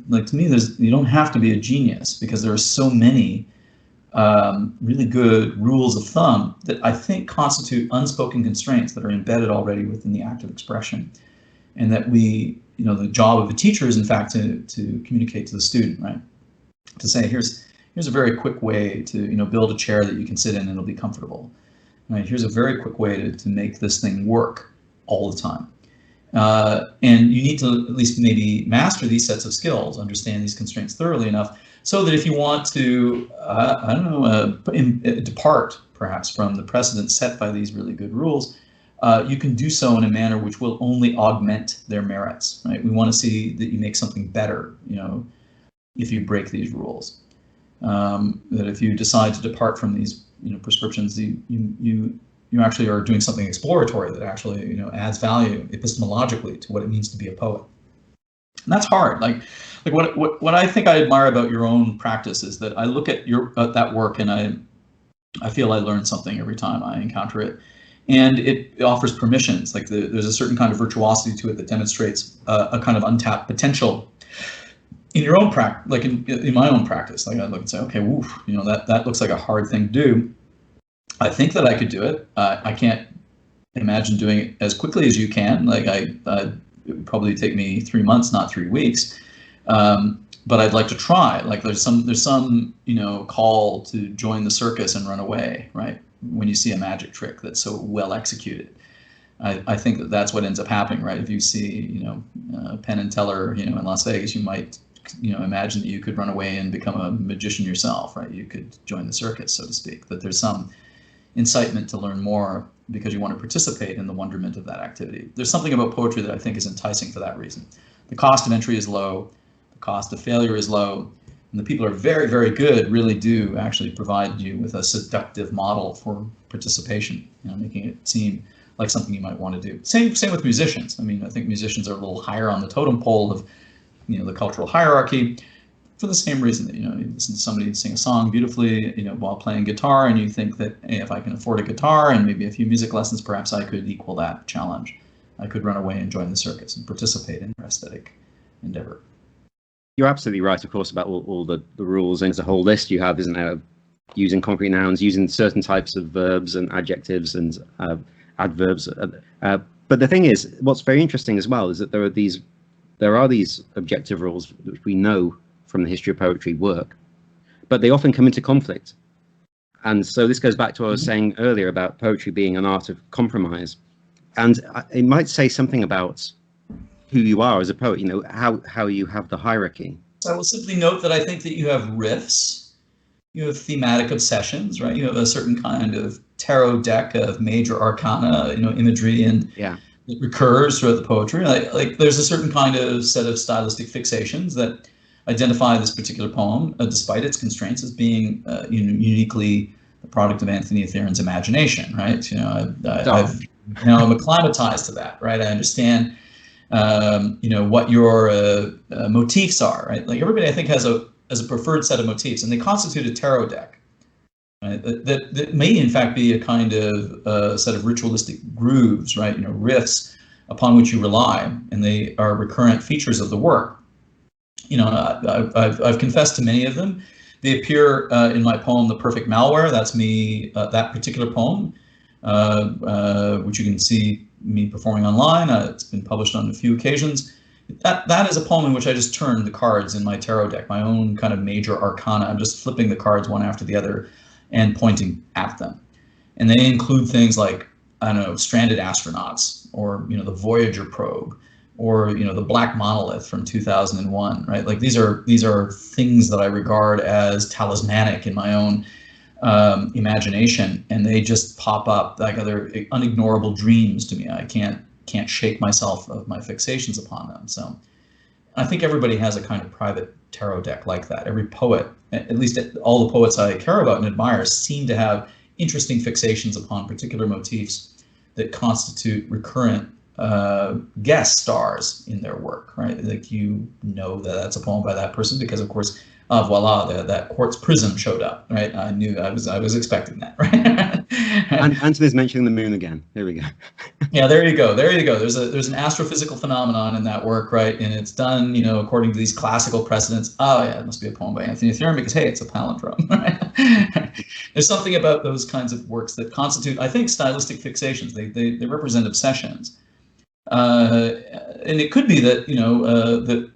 D: Like to me, you don't have to be a genius because there are so many really good rules of thumb that I think constitute unspoken constraints that are embedded already within the act of expression, and that the job of a teacher is in fact to communicate to the student, right? To say, here's a very quick way to build a chair that you can sit in and it'll be comfortable. Right? Here's a very quick way to make this thing work all the time. And you need to at least maybe master these sets of skills, understand these constraints thoroughly enough, so that if you want to, depart perhaps from the precedent set by these really good rules, you can do so in a manner which will only augment their merits. Right? We want to see that you make something better, if you break these rules. That if you decide to depart from these, prescriptions, you actually are doing something exploratory that actually, adds value epistemologically to what it means to be a poet. And that's hard. Like what I think I admire about your own practice is that I look at that work and I feel I learn something every time I encounter it. And it offers permissions. Like there's a certain kind of virtuosity to it that demonstrates a kind of untapped potential in your own practice, like in my own practice. Like I look and say, okay, woof, that looks like a hard thing to do. I think that I could do it. I can't imagine doing it as quickly as you can. Like it would probably take me 3 months, not 3 weeks. But I'd like to try. Like there's some call to join the circus and run away, right? When you see a magic trick that's so well executed. I think that's what ends up happening, right? If you see, Penn and Teller, in Las Vegas, you might, imagine that you could run away and become a magician yourself, right? You could join the circus, so to speak. That there's some incitement to learn more because you want to participate in the wonderment of that activity. There's something about poetry that I think is enticing for that reason. The cost of entry is low, the cost of failure is low, and the people are very, very good, really do actually provide you with a seductive model for participation, making it seem like something you might want to do. Same with musicians. I mean, I think musicians are a little higher on the totem pole of, the cultural hierarchy, for the same reason that, you listen to somebody sing a song beautifully, while playing guitar, and you think that, hey, if I can afford a guitar and maybe a few music lessons, perhaps I could equal that challenge. I could run away and join the circus and participate in their aesthetic endeavor.
C: You're absolutely right, of course, about all the rules, and there's a whole list you have, isn't there? Using concrete nouns, using certain types of verbs and adjectives and adverbs. But the thing is, what's very interesting as well is that there are these objective rules which we know from the history of poetry work, but they often come into conflict. And so this goes back to what I was saying earlier about poetry being an art of compromise. And it might say something about who you are as a poet, you know, how you have the hierarchy.
D: I will simply note that I think that you have riffs, you have thematic obsessions, right? You have a certain kind of tarot deck of major arcana, you know, imagery, and it recurs throughout the poetry. Like there's a certain kind of set of stylistic fixations that identify this particular poem, despite its constraints, as being uniquely the product of Anthony Etherin's imagination, right? You know, I'm acclimatized to that, right? I understand, you know, what your motifs are, right? Like everybody, I think, has a preferred set of motifs, and they constitute a tarot deck, right? That may in fact be a kind of set of ritualistic grooves, right? You know, riffs upon which you rely, and they are recurrent features of the work. You know, I've confessed to many of them. They appear in my poem, "The Perfect Malware." That's me, that particular poem, which you can see me performing online. It's been published on a few occasions. That is a poem in which I just turn the cards in my tarot deck, my own kind of major arcana. I'm just flipping the cards one after the other and pointing at them. And they include things like, I don't know, stranded astronauts, or, you know, the Voyager probe, or, you know, the Black Monolith from 2001, right? Like these are things that I regard as talismanic in my own imagination, and they just pop up like other unignorable dreams to me. I can't shake myself of my fixations upon them. So I think everybody has a kind of private tarot deck like that. Every poet, at least all the poets I care about and admire, seem to have interesting fixations upon particular motifs that constitute recurrent guest stars in their work, right? Like, you know that that's a poem by that person because, of course, voila, that quartz prism showed up, right? I knew I was expecting that, right?
C: And Anthony's mentioning the moon again. There we go.
D: Yeah, there you go. There's an astrophysical phenomenon in that work, right? And it's done, you know, according to these classical precedents. Oh yeah, it must be a poem by Anthony Etherin because, hey, it's a palindrome, right? There's something about those kinds of works that constitute, I think, stylistic fixations. They represent obsessions. And it could be that, you know, that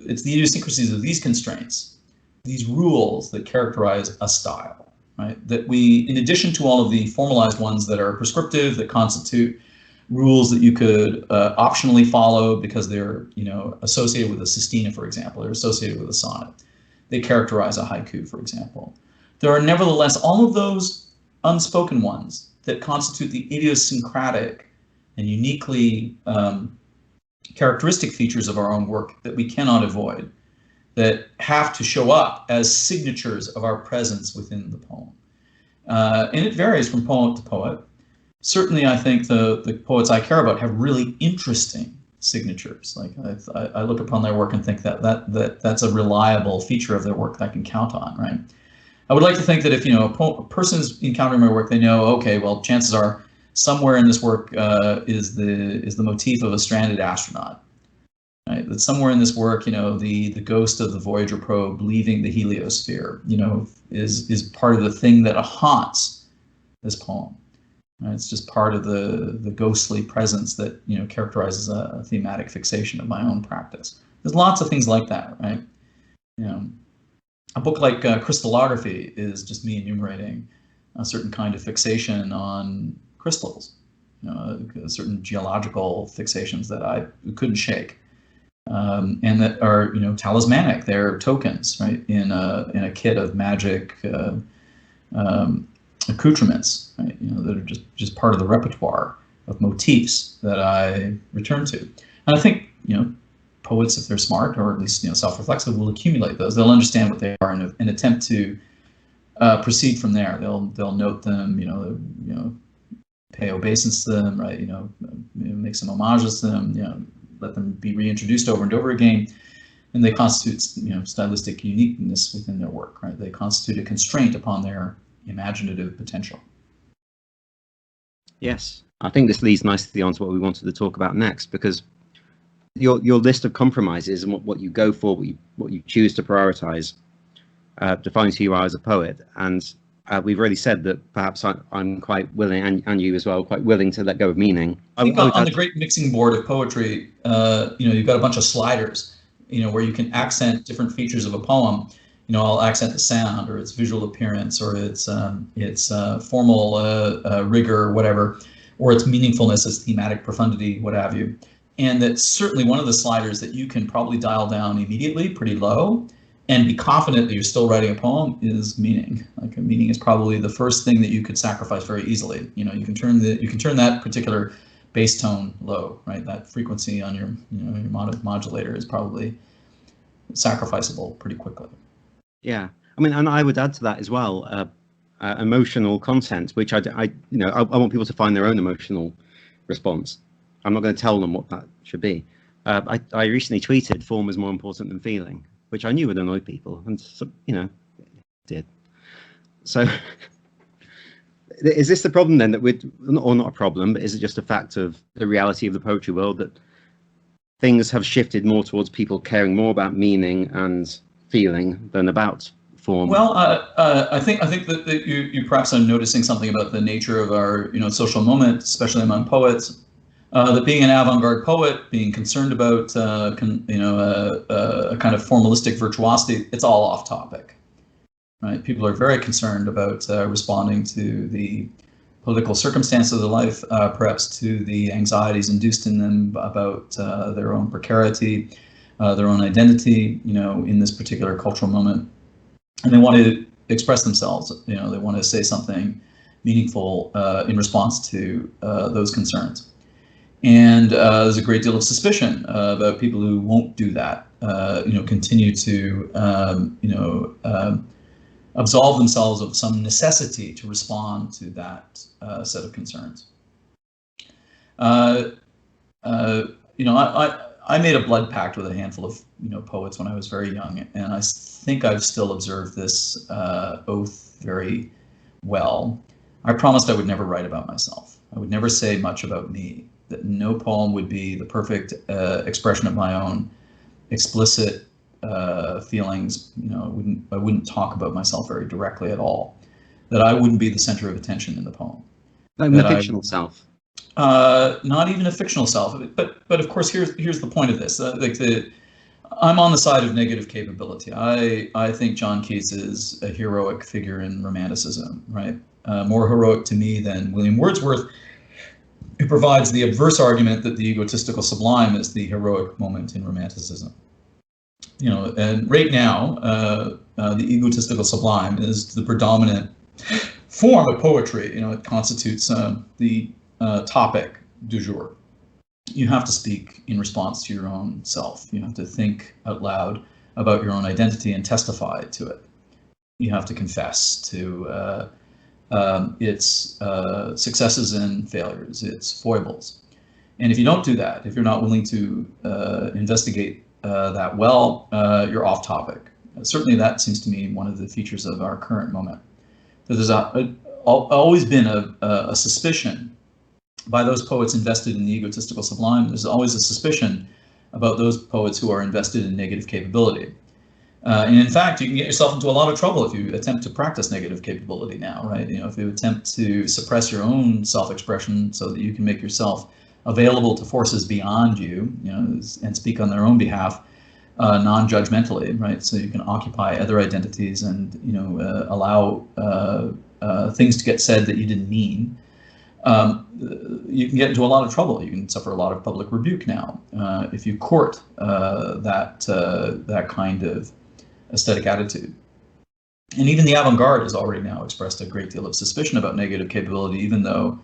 D: it's the idiosyncrasies of these constraints, these rules that characterize a style, right? That we, in addition to all of the formalized ones that are prescriptive, that constitute rules that you could optionally follow because they're, you know, associated with a sestina, for example, or associated with a sonnet. They characterize a haiku, for example. There are nevertheless all of those unspoken ones that constitute the idiosyncratic and uniquely characteristic features of our own work that we cannot avoid, that have to show up as signatures of our presence within the poem. And it varies from poet to poet. Certainly, I think the poets I care about have really interesting signatures. Like, I look upon their work and think that's a reliable feature of their work that I can count on, right? I would like to think that if, you know, a person's encountering my work, they know, okay, well, chances are somewhere in this work is the motif of a stranded astronaut, right? That somewhere in this work, you know, the ghost of the Voyager probe leaving the heliosphere, you know, is part of the thing that haunts this poem. Right? It's just part of the ghostly presence that, you know, characterizes a thematic fixation of my own practice. There's lots of things like that, right? You know, a book like Crystallography is just me enumerating a certain kind of fixation on crystals, you know, certain geological fixations that I couldn't shake, and that are, you know, talismanic. They're tokens, right, in a kit of magic accoutrements, right, you know, that are just part of the repertoire of motifs that I return to. And I think, you know, poets, if they're smart, or at least, you know, self-reflexive, will accumulate those. They'll understand what they are and attempt to proceed from there. They'll note them, you know, pay obeisance to them, right? You know, make some homages to them, you know, let them be reintroduced over and over again, and they constitute, you know, stylistic uniqueness within their work, right? They constitute a constraint upon their imaginative potential.
C: Yes, I think this leads nicely on to what we wanted to talk about next, because your list of compromises and what you go for, what you choose to prioritize, defines who you are as a poet. And we've already said that perhaps I'm quite willing, and you as well, quite willing to let go of meaning.
D: I think on the great mixing board of poetry, you know, you've got a bunch of sliders, you know, where you can accent different features of a poem. I'll accent the sound or its visual appearance or its formal rigor or whatever, or its meaningfulness, its thematic profundity, what have you. And that's certainly one of the sliders that you can probably dial down immediately, pretty low, and be confident that you're still writing a poem is meaning. Like, meaning is probably the first thing that you could sacrifice very easily. You can turn that particular bass tone low, right? That frequency on your modulator is probably sacrificable pretty quickly.
C: Yeah, I mean, and I would add to that as well, emotional content, which I want people to find their own emotional response. I'm not going to tell them what that should be. I recently tweeted form is more important than feeling, which I knew would annoy people, and it did. So is this the problem then, that or not a problem, but is it just a fact of the reality of the poetry world that things have shifted more towards people caring more about meaning and feeling than about form?
D: Well, I think that you perhaps are noticing something about the nature of our social moment, especially among poets. That being an avant-garde poet, being concerned about a kind of formalistic virtuosity, it's all off topic, right? People are very concerned about responding to the political circumstance of their life, perhaps to the anxieties induced in them about their own precarity, their own identity, in this particular cultural moment, and they want to express themselves. They want to say something meaningful in response to those concerns. And there's a great deal of suspicion about people who won't do that. Continue to absolve themselves of some necessity to respond to that set of concerns. I made a blood pact with a handful of poets when I was very young, and I think I've still observed this oath very well. I promised I would never write about myself. I would never say much about me. That no poem would be the perfect expression of my own explicit feelings. I wouldn't talk about myself very directly at all. That I wouldn't be the center of attention in the poem.
C: Like the fictional self.
D: Not even a fictional self, but of course here's the point of this. I'm on the side of negative capability. I think John Keats is a heroic figure in Romanticism, right? More heroic to me than William Wordsworth, who provides the adverse argument that the egotistical sublime is the heroic moment in Romanticism. And right now, the egotistical sublime is the predominant form of poetry. It constitutes the topic du jour. You have to speak in response to your own self. You have to think out loud about your own identity and testify to it. You have to confess to its successes and failures, its foibles. And if you don't do that, if you're not willing to investigate that well, you're off topic. Certainly that seems to me one of the features of our current moment. There's always been a suspicion by those poets invested in the egotistical sublime. There's always a suspicion about those poets who are invested in negative capability. And in fact, you can get yourself into a lot of trouble if you attempt to practice negative capability now, right? If you attempt to suppress your own self-expression so that you can make yourself available to forces beyond you, and speak on their own behalf, non-judgmentally, right? So you can occupy other identities and, allow things to get said that you didn't mean. You can get into a lot of trouble. You can suffer a lot of public rebuke now if you court that kind of aesthetic attitude. And even the avant-garde has already now expressed a great deal of suspicion about negative capability, even though,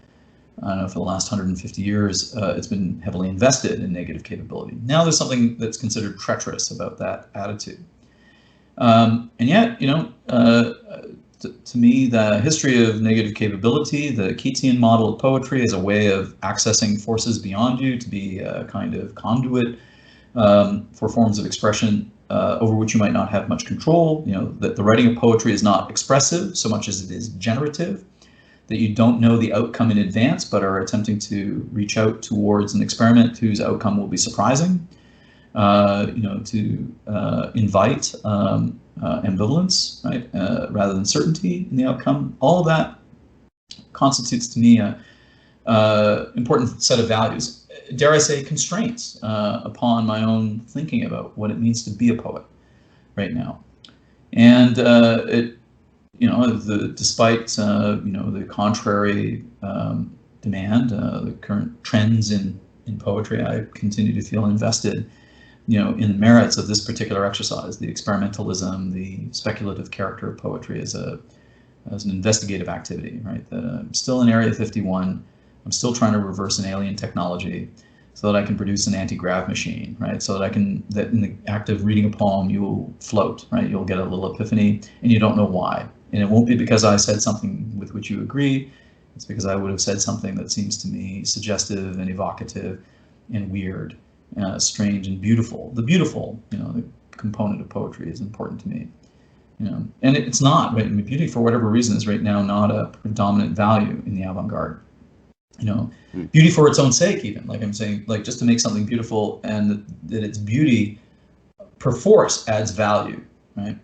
D: I don't know, for the last 150 years, it's been heavily invested in negative capability. Now there's something that's considered treacherous about that attitude. And yet, to me, the history of negative capability, the Keatsian model of poetry as a way of accessing forces beyond you, to be a kind of conduit for forms of expression over which you might not have much control. That the writing of poetry is not expressive so much as it is generative, that you don't know the outcome in advance but are attempting to reach out towards an experiment whose outcome will be surprising, to invite ambivalence, right, rather than certainty in the outcome. All of that constitutes to me a important set of values, dare I say constraints upon my own thinking about what it means to be a poet right now. And despite the contrary demand, the current trends in poetry, I continue to feel invested, in the merits of this particular exercise, the experimentalism, the speculative character of poetry as an investigative activity, right? That I'm still in Area 51. I'm still trying to reverse an alien technology so that I can produce an anti-grav machine, right? So that in the act of reading a poem, you will float, right? You'll get a little epiphany, and you don't know why. And it won't be because I said something with which you agree. It's because I would have said something that seems to me suggestive and evocative and weird, strange and beautiful. The beautiful, the component of poetry is important to me. And it's not, right? I mean, beauty, for whatever reason, is right now not a predominant value in the avant-garde. Beauty for its own sake, even, like I'm saying, like just to make something beautiful, and that its beauty perforce adds value, right?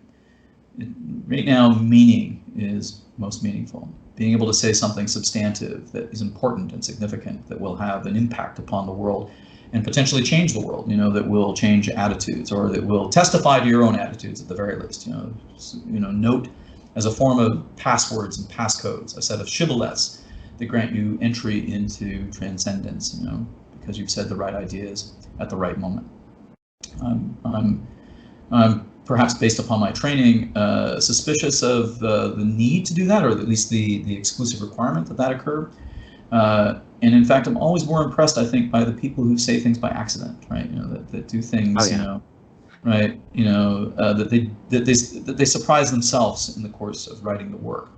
D: Right now, meaning is most meaningful. Being able to say something substantive that is important and significant, that will have an impact upon the world and potentially change the world, that will change attitudes, or that will testify to your own attitudes at the very least, note as a form of passwords and passcodes, a set of shibboleths that grant you entry into transcendence, because you've said the right ideas at the right moment. I'm perhaps, based upon my training, suspicious of the need to do that, or at least the exclusive requirement that occur. And in fact, I'm always more impressed, I think, by the people who say things by accident, right? That do things, right? That they surprise themselves in the course of writing the work.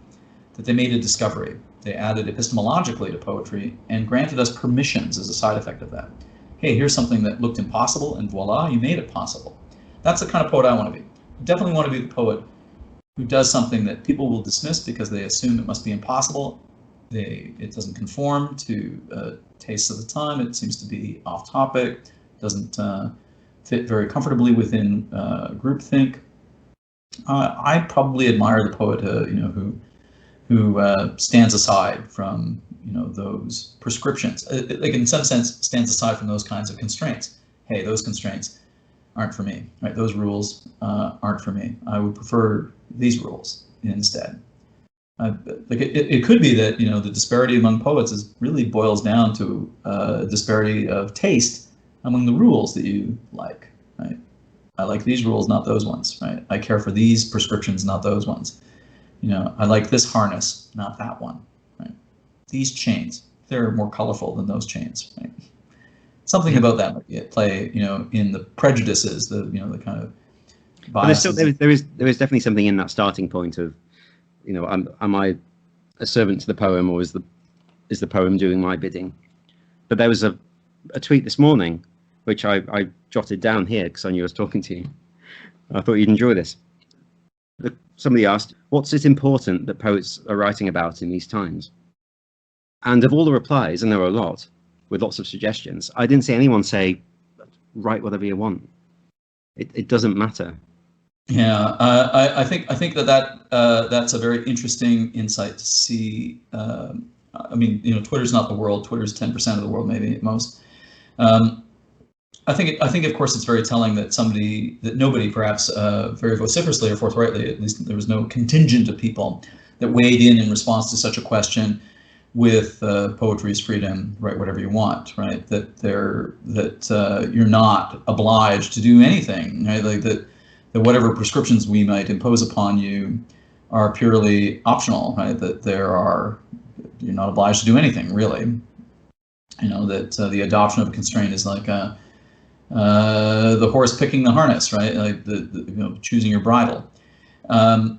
D: That they made a discovery. They added epistemologically to poetry and granted us permissions as a side effect of that. Hey, here's something that looked impossible, and voila, you made it possible. That's the kind of poet I want to be. I definitely want to be the poet who does something that people will dismiss because they assume it must be impossible. It doesn't conform to tastes of the time. It seems to be off topic. Doesn't fit very comfortably within groupthink. I probably admire the poet, who stands aside from those prescriptions. Like, in some sense, stands aside from those kinds of constraints. Hey, those constraints aren't for me, right? Those rules aren't for me. I would prefer these rules instead. It could be that the disparity among poets really boils down to a disparity of taste among the rules that you like, right? I like these rules, not those ones, right? I care for these prescriptions, not those ones. I like this harness, not that one, right? These chains, they're more colorful than those chains, right? Something about that might be at play, in the prejudices, the kind of biases.
C: But there is definitely something in that starting point of, am I a servant to the poem, or is the poem doing my bidding? But there was a tweet this morning, which I jotted down here because I knew I was talking to you. I thought you'd enjoy this. Somebody asked, what's it important that poets are writing about in these times? And of all the replies, and there were a lot, with lots of suggestions, I didn't see anyone say, write whatever you want. It doesn't matter.
D: Yeah, I think that's a very interesting insight to see. Twitter's not the world. Twitter's 10% of the world, maybe at most. I think of course it's very telling that nobody, perhaps very vociferously or forthrightly, at least there was no contingent of people that weighed in response to such a question with poetry is freedom, write whatever you want, right? That you're not obliged to do anything, right? Like that whatever prescriptions we might impose upon you are purely optional, right? That you're not obliged to do anything, really. That the adoption of a constraint is like the horse picking the harness, right? Like choosing your bridle. I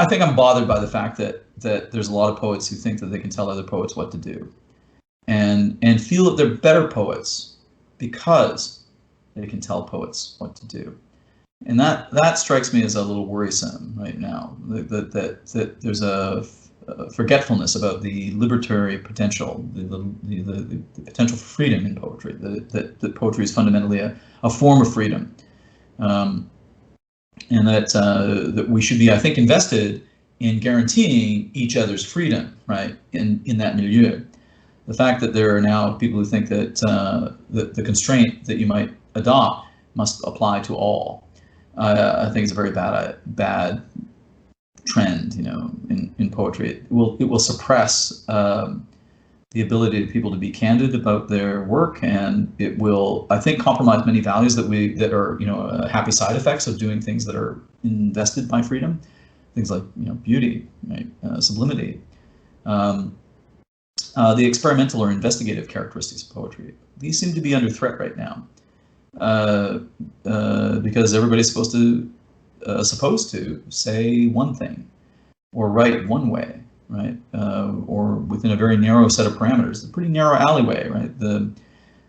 D: think I'm bothered by the fact that there's a lot of poets who think that they can tell other poets what to do, and feel that they're better poets because they can tell poets what to do, and that strikes me as a little worrisome right now. That there's a forgetfulness about the libertary potential, the potential for freedom in poetry. That poetry is fundamentally a form of freedom. And that we should be, I think, invested in guaranteeing each other's freedom, right, in that milieu. The fact that there are now people who think that the constraint that you might adopt must apply to all I think it's a very bad trend, in poetry. It will suppress the ability of people to be candid about their work, and it will, I think, compromise many values that are happy side effects of doing things that are invested by freedom, things like beauty, right, sublimity, the experimental or investigative characteristics of poetry. These seem to be under threat right now, because everybody's supposed to say one thing or write one way, right? Or within a very narrow set of parameters, a pretty narrow alleyway, right?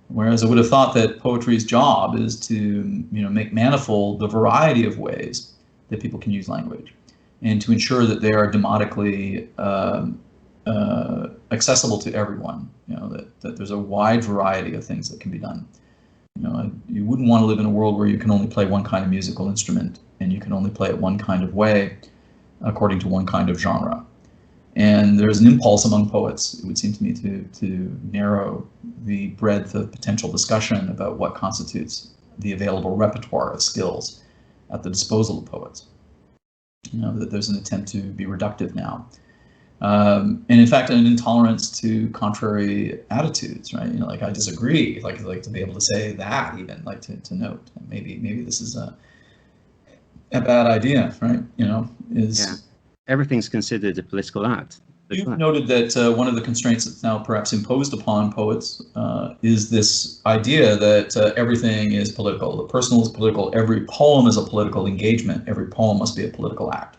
D: Whereas I would have thought that poetry's job is to, make manifold the variety of ways that people can use language, and to ensure that they are demotically accessible to everyone. That there's a wide variety of things that can be done. You wouldn't want to live in a world where you can only play one kind of musical instrument, and you can only play it one kind of way, according to one kind of genre. And there's an impulse among poets, it would seem to me, to narrow the breadth of potential discussion about what constitutes the available repertoire of skills at the disposal of poets. That there's an attempt to be reductive now. And in fact, an intolerance to contrary attitudes, right? Like, I disagree, like to be able to say that, even like to note maybe this is a bad idea, right?
C: Everything's considered a political act.
D: You've noted that one of the constraints that's now perhaps imposed upon poets is this idea that everything is political. The personal is political. Every poem is a political engagement. Every poem must be a political act.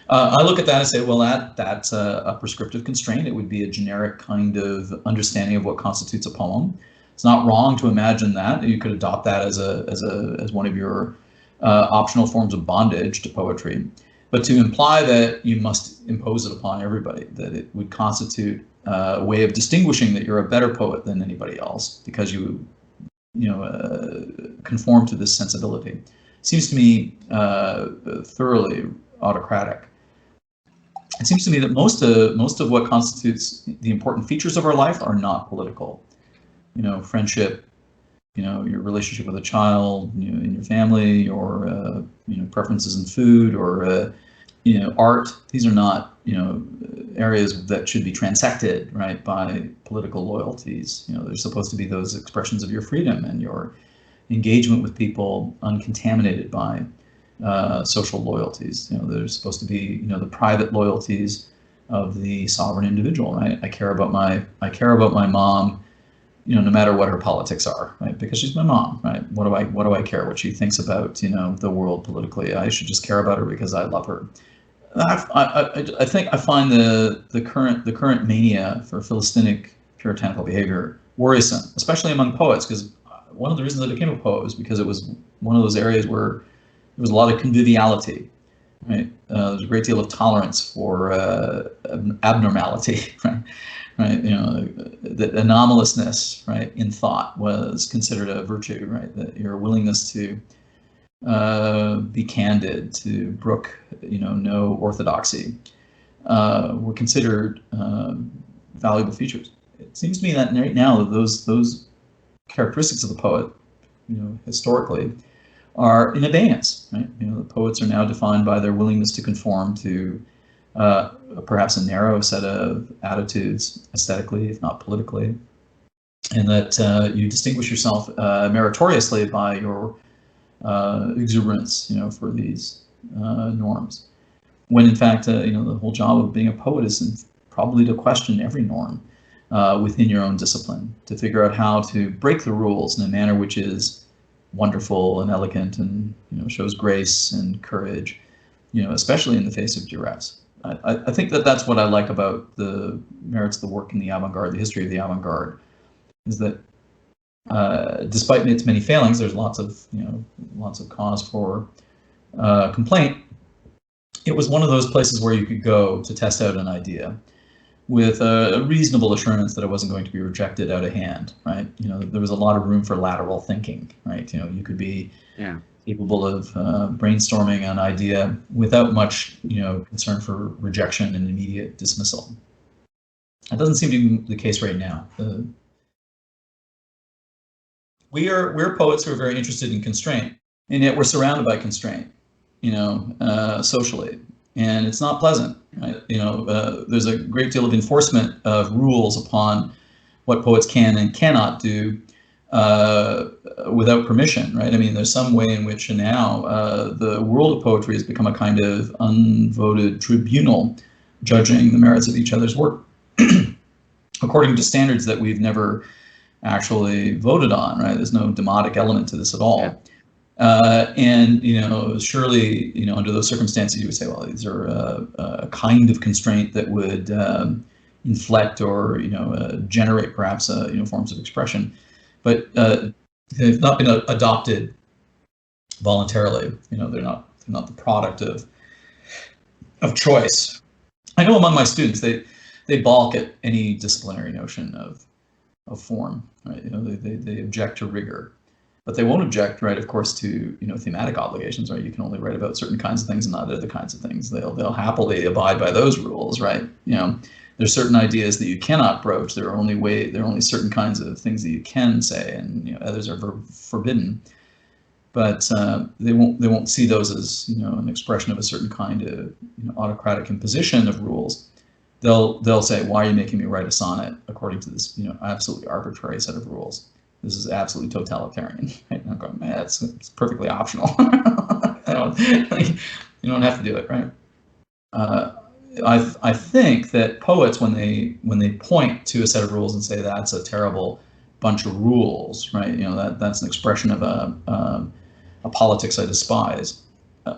D: I look at that and say, well, that's a prescriptive constraint. It would be a generic kind of understanding of what constitutes a poem. It's not wrong to imagine that. You could adopt that as one of your optional forms of bondage to poetry. But to imply that you must impose it upon everybody, that it would constitute a way of distinguishing that you're a better poet than anybody else because you conform to this sensibility, seems to me thoroughly autocratic. It seems to me that most of what constitutes the important features of our life are not political. Friendship, your relationship with a child, in your family, or preferences in food, or art. These are not areas that should be transected, right, by political loyalties. They're supposed to be those expressions of your freedom and your engagement with people uncontaminated by social loyalties. They're supposed to be the private loyalties of the sovereign individual, right? I care about my mom, no matter what her politics are, right? Because she's my mom, right? What do I care what she thinks about, the world politically? I should just care about her because I love her. I think I find the current mania for Philistinic puritanical behavior worrisome, especially among poets, because one of the reasons I became a poet was because it was one of those areas where there was a lot of conviviality, right? There's a great deal of tolerance for abnormality, right? Right, the anomalousness, right, in thought was considered a virtue, right? That your willingness to be candid, to brook, no orthodoxy, were considered valuable features. It seems to me that right now those characteristics of the poet, historically, are in abeyance, right? The poets are now defined by their willingness to conform to perhaps a narrow set of attitudes, aesthetically, if not politically, and that you distinguish yourself meritoriously by your exuberance, for these norms. When in fact, the whole job of being a poet is probably to question every norm within your own discipline, to figure out how to break the rules in a manner which is wonderful and elegant and shows grace and courage, especially in the face of duress. I think that's what I like about the merits of the work in the avant-garde, the history of the avant-garde, is that despite its many failings, there's lots of cause for complaint. It was one of those places where you could go to test out an idea with a reasonable assurance that it wasn't going to be rejected out of hand, right? There was a lot of room for lateral thinking, right? You could be capable of brainstorming an idea without much, concern for rejection and immediate dismissal. That doesn't seem to be the case right now. We're poets who are very interested in constraint. and yet we're surrounded by constraint, socially, and it's not pleasant. Right? There's a great deal of enforcement of rules upon what poets can and cannot do without permission, right? I mean, there's some way in which now the world of poetry has become a kind of unvoted tribunal judging the merits of each other's work according to standards that we've never actually voted on, right? There's no demonic element to this at all. Yeah. And surely, under those circumstances, you would say, well, these are a kind of constraint that would inflect or generate perhaps forms of expression, but they've not been adopted voluntarily. They're not the product of choice. I know among my students, they balk at any disciplinary notion of form, right? They object to rigor. But they won't object, right, of course, to thematic obligations, right? You can only write about certain kinds of things and not other kinds of things. They'll happily abide by those rules, right? There's certain ideas that you cannot broach. There are only certain kinds of things that you can say, and others are forbidden. But they won't see those as an expression of a certain kind of autocratic imposition of rules. They'll say, why are you making me write a sonnet according to this absolutely arbitrary set of rules? This is absolutely totalitarian. Right? I'm going, man, it's perfectly optional. You don't have to do it, right? I think that poets, when they point to a set of rules and say that's a terrible bunch of rules, right? That's an expression of a politics I despise.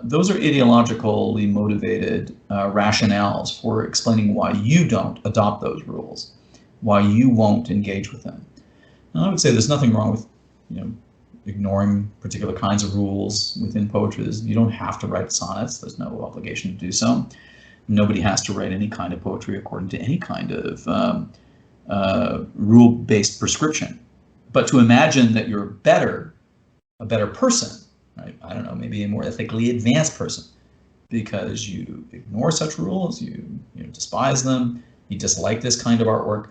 D: Those are ideologically motivated rationales for explaining why you don't adopt those rules, why you won't engage with them. And I would say there's nothing wrong with, ignoring particular kinds of rules within poetry. You don't have to write sonnets. There's no obligation to do so. Nobody has to write any kind of poetry according to any kind of rule-based prescription. But to imagine that you're a better person, right? I don't know, maybe a more ethically advanced person, because you ignore such rules, you despise them, you dislike this kind of artwork.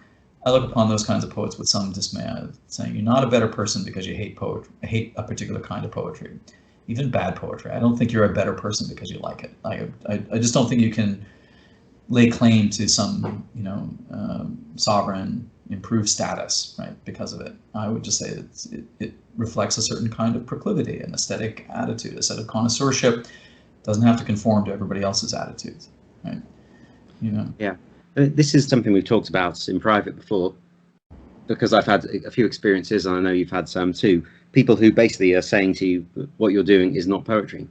D: I look upon those kinds of poets with some dismay, saying you're not a better person because you hate hate a particular kind of poetry, even bad poetry. I don't think you're a better person because you like it. I just don't think you can lay claim to some sovereign improved status, right, because of it. I would just say that it reflects a certain kind of proclivity, an aesthetic attitude, a set of connoisseurship. Doesn't have to conform to everybody else's attitudes, right?
C: Yeah. This is something we've talked about in private before, because I've had a few experiences, and I know you've had some too. People who basically are saying to you, what you're doing is not poetry.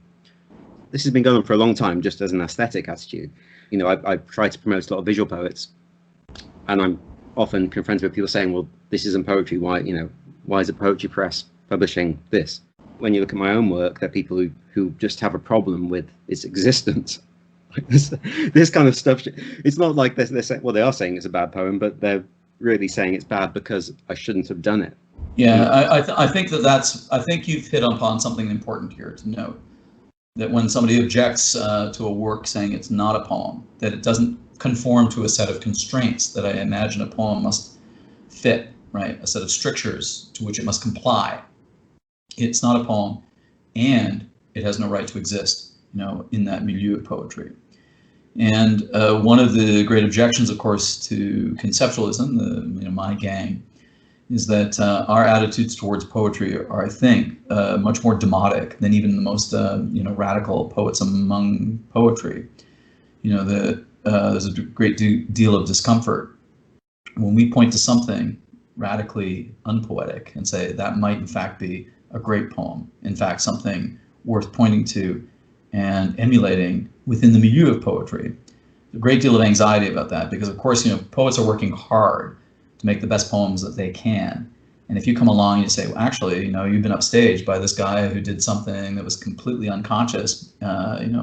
C: This has been going on for a long time, just as an aesthetic attitude. I try to promote a lot of visual poets, and I'm often confronted with people saying, well, this isn't poetry. Why is a poetry press publishing this? When you look at my own work, there are people who just have a problem with its existence. This kind of stuff. It's not like they're saying, well, they are saying it's a bad poem, but they're really saying it's bad because I shouldn't have done it.
D: Yeah, I think I think you've hit upon something important here to note. That when somebody objects to a work saying it's not a poem, that it doesn't conform to a set of constraints that I imagine a poem must fit, right? A set of strictures to which it must comply. It's not a poem, and it has no right to exist, in that milieu of poetry. And one of the great objections, of course, to conceptualism, my gang, is that our attitudes towards poetry are, I think, much more demotic than even the most, radical poets among poetry. There's a great deal of discomfort when we point to something radically unpoetic and say that might, in fact, be a great poem. In fact, something worth pointing to and emulating within the milieu of poetry. There's a great deal of anxiety about that because, of course, poets are working hard to make the best poems that they can. And if you come along and you say, well, actually, you've been upstaged by this guy who did something that was completely unconscious,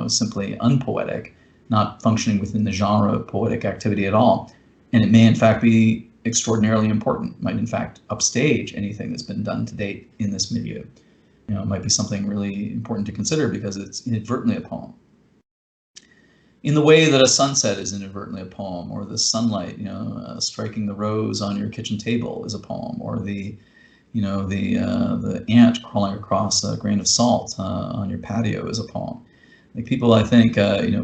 D: simply unpoetic, not functioning within the genre of poetic activity at all. And it may, in fact, be extraordinarily important, might, in fact, upstage anything that's been done to date in this milieu. It might be something really important to consider because it's inadvertently a poem. In the way that a sunset is inadvertently a poem, or the sunlight, striking the rose on your kitchen table is a poem, or the, the ant crawling across a grain of salt on your patio is a poem. Like people, I think,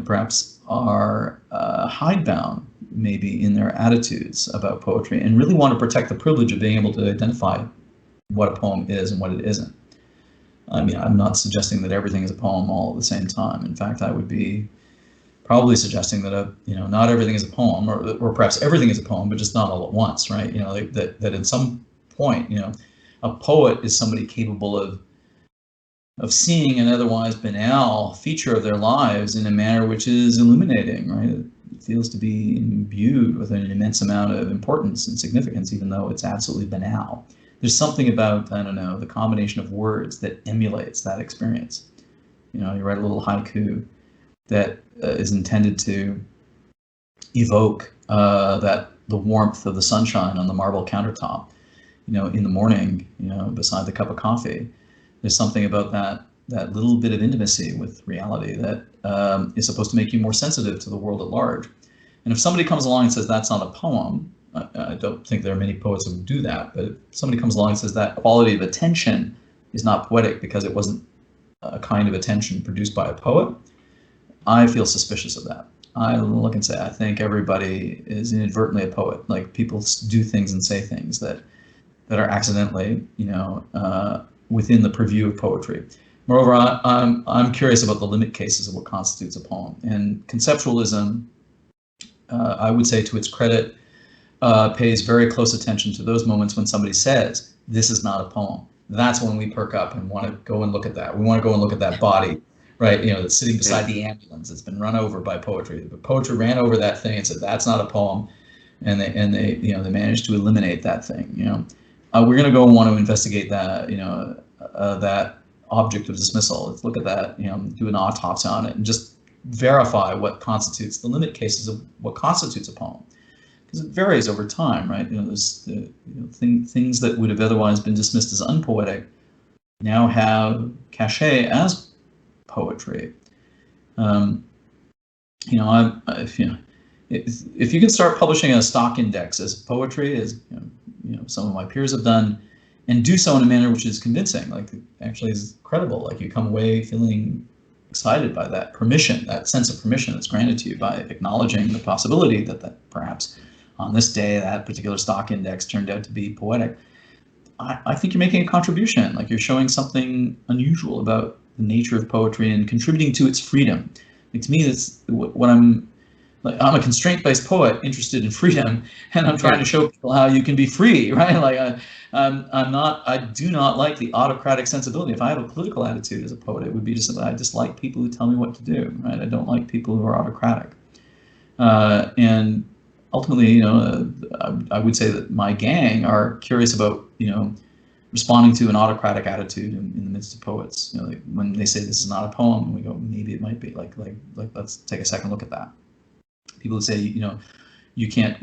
D: perhaps are hidebound maybe in their attitudes about poetry and really want to protect the privilege of being able to identify what a poem is and what it isn't. I mean, I'm not suggesting that everything is a poem all at the same time. In fact, I would be probably suggesting that not everything is a poem, or perhaps everything is a poem, but just not all at once, right? That at some point, a poet is somebody capable of seeing an otherwise banal feature of their lives in a manner which is illuminating, right? It feels to be imbued with an immense amount of importance and significance, even though it's absolutely banal. There's something about, the combination of words that emulates that experience. You write a little haiku that is intended to evoke the warmth of the sunshine on the marble countertop, in the morning, beside the cup of coffee. There's something about that little bit of intimacy with reality that is supposed to make you more sensitive to the world at large. And if somebody comes along and says that's not a poem, I don't think there are many poets who would do that, but if somebody comes along and says that quality of attention is not poetic because it wasn't a kind of attention produced by a poet, I feel suspicious of that. I look and say, I think everybody is inadvertently a poet. Like people do things and say things that are accidentally, within the purview of poetry. Moreover, I'm curious about the limit cases of what constitutes a poem. And conceptualism, I would say to its credit, pays very close attention to those moments when somebody says, this is not a poem. That's when we perk up and want to go and look at that. We want to go and look at that body, right? That's sitting beside the ambulance that's been run over by poetry. But poetry ran over that thing and said, that's not a poem. And they managed to eliminate that thing, We're going to go and want to investigate that, that object of dismissal. Let's look at that, do an autopsy on it and just verify what constitutes the limit cases of what constitutes a poem. Because it varies over time, right? There's things that would have otherwise been dismissed as unpoetic now have cachet as poetry. If you can start publishing a stock index as poetry, as some of my peers have done, and do so in a manner which is convincing, like actually is credible, like you come away feeling excited by that permission, that sense of permission that's granted to you by acknowledging the possibility that perhaps on this day that particular stock index turned out to be poetic. I think you're making a contribution, like you're showing something unusual about the nature of poetry and contributing to its freedom. Like to me, that's what I'm a constraint-based poet interested in freedom, and I'm trying to show people how you can be free, right? Like I do not like the autocratic sensibility. If I have a political attitude as a poet, it would be just that I dislike people who tell me what to do, right? I don't like people who are autocratic. And ultimately, I would say that my gang are curious about, responding to an autocratic attitude in the midst of poets. Like when they say this is not a poem, we go, maybe it might be. Like let's take a second look at that. People say, you can't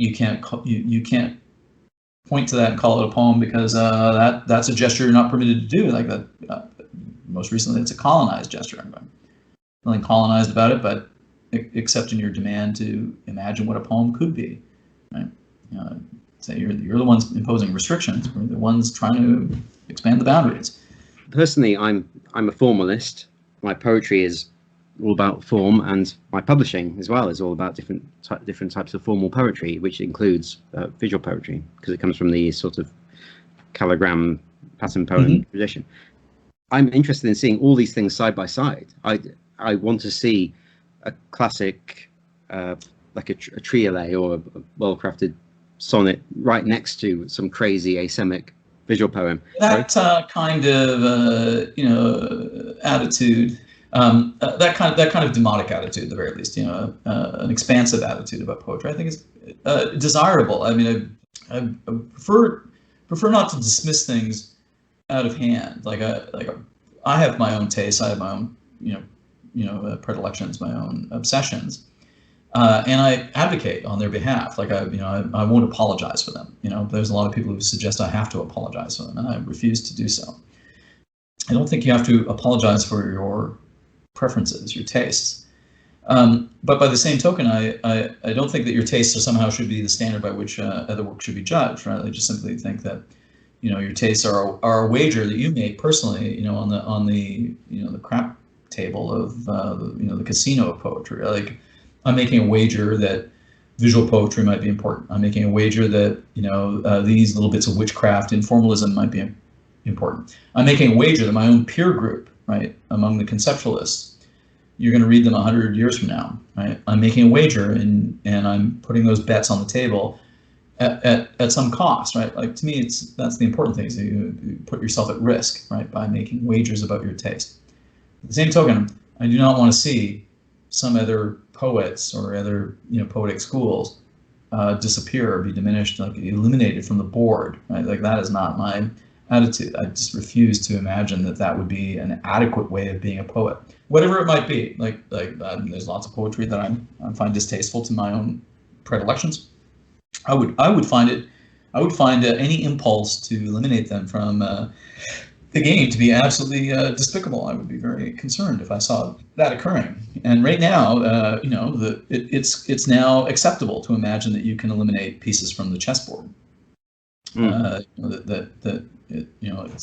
D: point to that and call it a poem because that's a gesture you're not permitted to do. Like that. Most recently, it's a colonized gesture. I'm nothing colonized about it, but except in your demand to imagine what a poem could be. Right? Say you're the ones imposing restrictions. We're the ones trying to expand the boundaries.
C: Personally, I'm a formalist. My poetry is all about form, and my publishing as well is all about different types of formal poetry, which includes visual poetry, because it comes from the sort of calligram pattern poem tradition. I'm interested in seeing all these things side by side. I want to see a classic, like a triolet or a well-crafted sonnet right next to some crazy asemic visual poem.
D: That kind of attitude. That kind of demotic attitude, at the very least, an expansive attitude about poetry, I think is desirable. I mean, I prefer not to dismiss things out of hand. I have my own tastes, I have my own, predilections, my own obsessions, and I advocate on their behalf. I won't apologize for them. There's a lot of people who suggest I have to apologize for them, and I refuse to do so. I don't think you have to apologize for your preferences, your tastes. But by the same token, I don't think that your tastes somehow should be the standard by which other work should be judged, right? I just simply think that, your tastes are a wager that you make personally, on the the crap table of the casino of poetry. Like, I'm making a wager that visual poetry might be important. I'm making a wager that these little bits of witchcraft and formalism might be important. I'm making a wager that my own peer group, right, among the conceptualists, you're going to read them 100 years from now, right? I'm making a wager, and I'm putting those bets on the table at some cost, right? Like, to me, that's the important thing, is that you put yourself at risk, right, by making wagers about your taste. At the same token, I do not want to see some other poets or other poetic schools disappear or be diminished, like eliminated from the board, right? Like, that is not my attitude. I just refuse to imagine that would be an adequate way of being a poet, whatever it might be. Like there's lots of poetry that I find distasteful to my own predilections. I would find any impulse to eliminate them from the game to be absolutely despicable. I would be very concerned if I saw that occurring. And right now, it's now acceptable to imagine that you can eliminate pieces from the chessboard. It's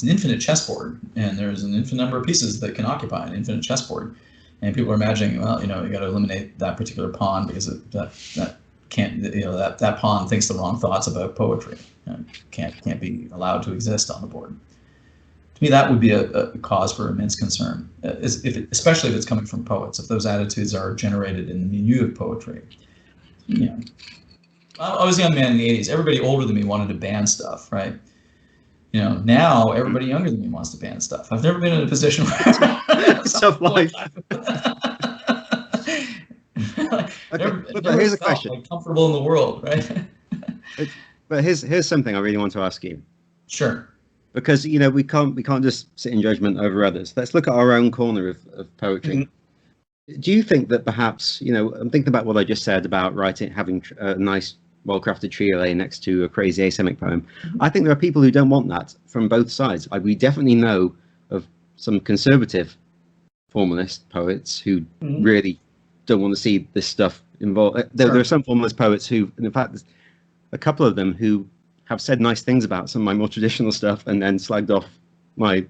D: an infinite chessboard, and there's an infinite number of pieces that can occupy an infinite chessboard. And people are imagining, well, you got to eliminate that particular pawn because that can't, that pawn thinks the wrong thoughts about poetry. Can't be allowed to exist on the board. To me, that would be a cause for immense concern, especially if it's coming from poets. If those attitudes are generated in the milieu of poetry. I was a young man in the 80s. Everybody older than me wanted to ban stuff, right? Now everybody younger than me wants to ban stuff. I've never been in a position where
C: it's tough life. But here's a question.
D: Like, comfortable in the world, right?
C: But here's something I really want to ask you.
D: Sure.
C: Because we can't just sit in judgment over others. Let's look at our own corner of poetry. Mm-hmm. Do you think that perhaps I'm thinking about what I just said about having a nice, well-crafted triolet next to a crazy asemic poem? Mm-hmm. I think there are people who don't want that from both sides. We definitely know of some conservative formalist poets who mm-hmm. really don't want to see this stuff involved. There are some formalist poets who, and in fact, there's a couple of them who have said nice things about some of my more traditional stuff and then slagged off my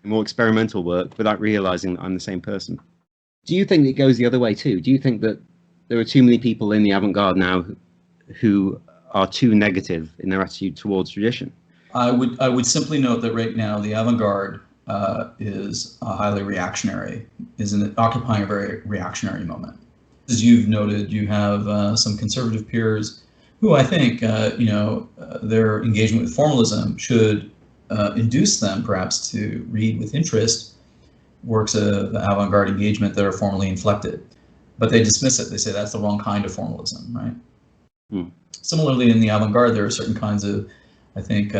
C: more experimental work without realizing that I'm the same person. Do you think it goes the other way too? Do you think that there are too many people in the avant-garde now who are too negative in their attitude towards tradition?
D: I would simply note that right now the avant-garde is highly reactionary, occupying a very reactionary moment. As you've noted, you have some conservative peers who I think, their engagement with formalism should induce them perhaps to read with interest works of avant-garde engagement that are formally inflected. But they dismiss it. They say that's the wrong kind of formalism, right? Hmm. Similarly, in the avant-garde, there are certain kinds of, I think,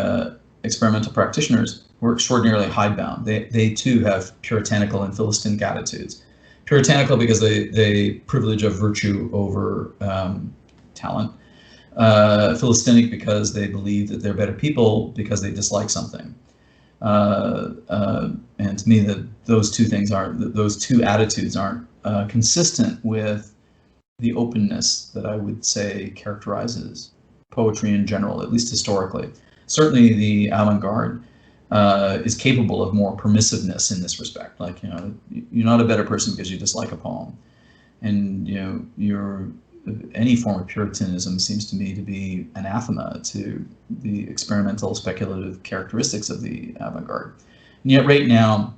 D: experimental practitioners who are extraordinarily hidebound. They too have puritanical and philistinic attitudes. Puritanical because they privilege of virtue over talent. Philistinic because they believe that they're better people because they dislike something. And to me, those two attitudes aren't consistent with the openness that I would say characterizes poetry in general, at least historically. Certainly the avant-garde is capable of more permissiveness in this respect. Like, you're not a better person because you dislike a poem. And, any form of Puritanism seems to me to be anathema to the experimental, speculative characteristics of the avant-garde. And yet right now,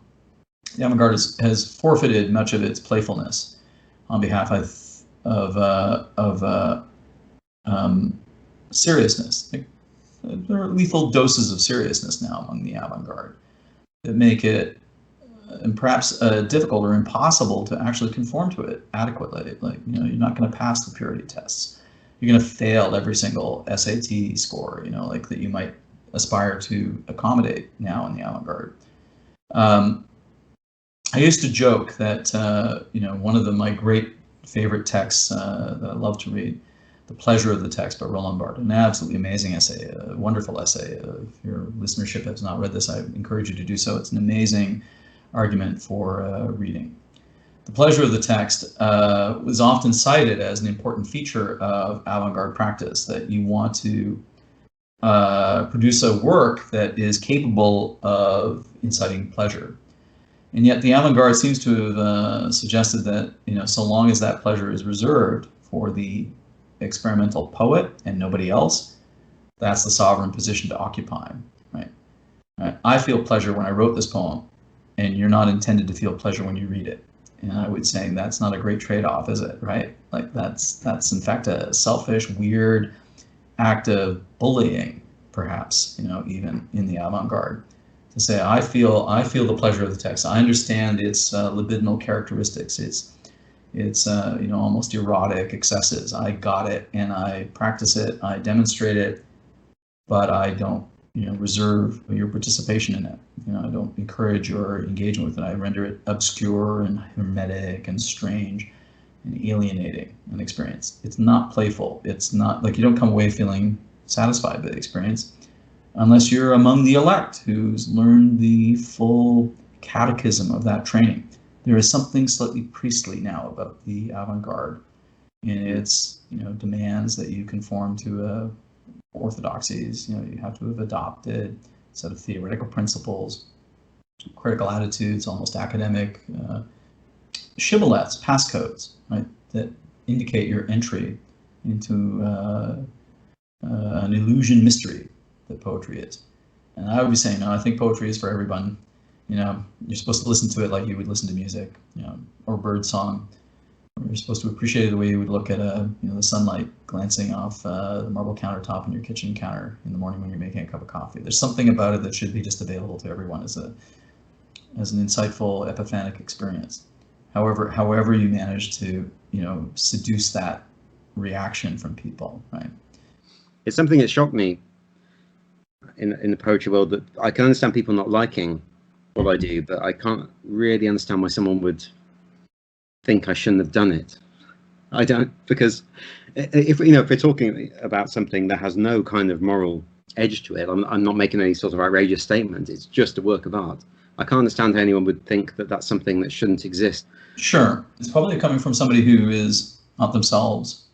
D: the avant-garde has forfeited much of its playfulness on behalf of seriousness. There are lethal doses of seriousness now among the avant-garde that make it and perhaps difficult or impossible to actually conform to it adequately. Like, you're not going to pass the purity tests. You're going to fail every single SAT score, like that you might aspire to accommodate now in the avant-garde. I used to joke that, one of my great favorite texts that I love to read, The Pleasure of the Text by Roland Barthes, an absolutely amazing essay, a wonderful essay. If your listenership has not read this, I encourage you to do so. It's an amazing argument for reading. The pleasure of the text was often cited as an important feature of avant-garde practice, that you want to produce a work that is capable of inciting pleasure. And yet the avant-garde seems to have suggested that, so long as that pleasure is reserved for the experimental poet and nobody else, that's the sovereign position to occupy, right? I feel pleasure when I wrote this poem, and you're not intended to feel pleasure when you read it. And I would say that's not a great trade-off, is it, right? Like that's in fact a selfish, weird act of bullying, perhaps, even in the avant-garde, to say I feel the pleasure of the text. I understand its libidinal characteristics. It's almost erotic excesses. I got it, and I practice it. I demonstrate it, but I don't reserve your participation in it. I don't encourage your engagement with it. I render it obscure and hermetic and strange and alienating an experience. It's not playful. It's not like you don't come away feeling satisfied by the experience unless you're among the elect who's learned the full catechism of that training. There is something slightly priestly now about the avant-garde in its demands that you conform to orthodoxies. You have to have adopted a set of theoretical principles, critical attitudes, almost academic shibboleths, passcodes, right, that indicate your entry into an illusion mystery that poetry is. And I would be saying, no, I think poetry is for everyone. You're supposed to listen to it like you would listen to music, or bird song. You're supposed to appreciate it the way you would look at the sunlight glancing off the marble countertop on your kitchen counter in the morning when you're making a cup of coffee. There's something about it that should be just available to everyone as an insightful epiphanic experience. However you manage to seduce that reaction from people, right?
C: It's something that shocked me in the poetry world, that I can understand people not liking what I do, but I can't really understand why someone would think I shouldn't have done it. I don't, because if we're talking about something that has no kind of moral edge to it, I'm not making any sort of outrageous statement. It's just a work of art. I can't understand how anyone would think that that's something that shouldn't exist.
D: Sure, it's probably coming from somebody who is not themselves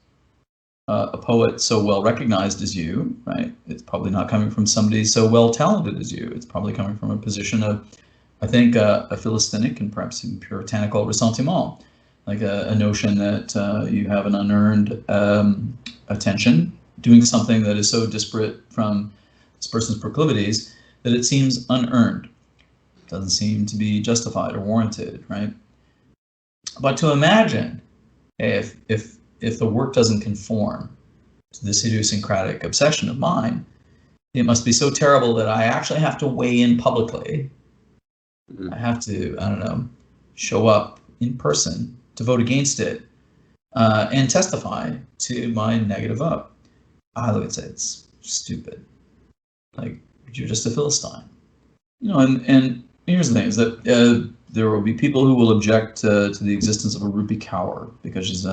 D: a poet so well recognized as you, right? It's probably not coming from somebody so well talented as you. It's probably coming from a position of, I think, a Philistinic and perhaps even puritanical ressentiment, like a notion that you have an unearned attention, doing something that is so disparate from this person's proclivities that it seems unearned. It doesn't seem to be justified or warranted, right? But to imagine if the work doesn't conform to this idiosyncratic obsession of mine, it must be so terrible that I actually have to weigh in publicly. I have to, show up in person to vote against it and testify to my negative vote. I would say it's stupid. Like, you're just a Philistine. And here's the thing, is that there will be people who will object to the existence of a Rupi Kaur because she's,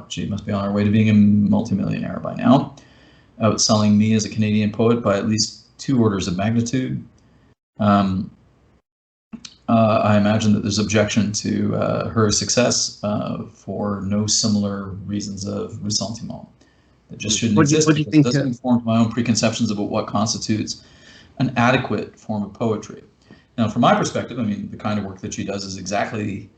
D: she must be on her way to being a multimillionaire by now, outselling me as a Canadian poet by at least 2 orders of magnitude. I imagine that there's objection to her success for no similar reasons of ressentiment. That just shouldn't exist because it doesn't conform to my own preconceptions about what constitutes an adequate form of poetry. Now, from my perspective, the kind of work that she does is exactly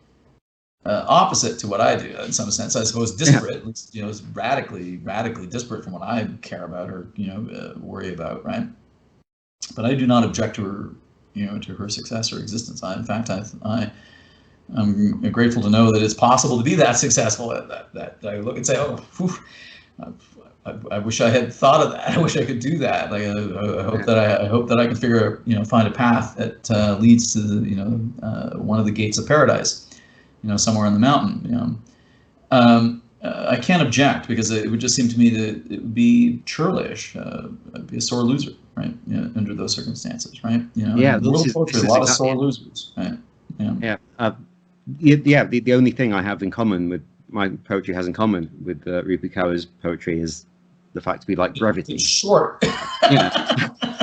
D: opposite to what I do in some sense. I suppose disparate, it's radically disparate from what I care about or worry about, right? But I do not object to her, to her success or existence. In fact, I'm grateful to know that it's possible to be that successful. That I look and say, I wish I had thought of that. I wish I could do that. Like I hope that I can find a path that leads to one of the gates of paradise, somewhere on the mountain. I can't object because it would just seem to me that it would be churlish. I'd be a sore loser, right? Under those circumstances, right? World poetry, a lot of sore losers, right?
C: The only thing I have in common with my poetry has in common with Rupi Kaur's poetry is the fact we like brevity.
D: It's short.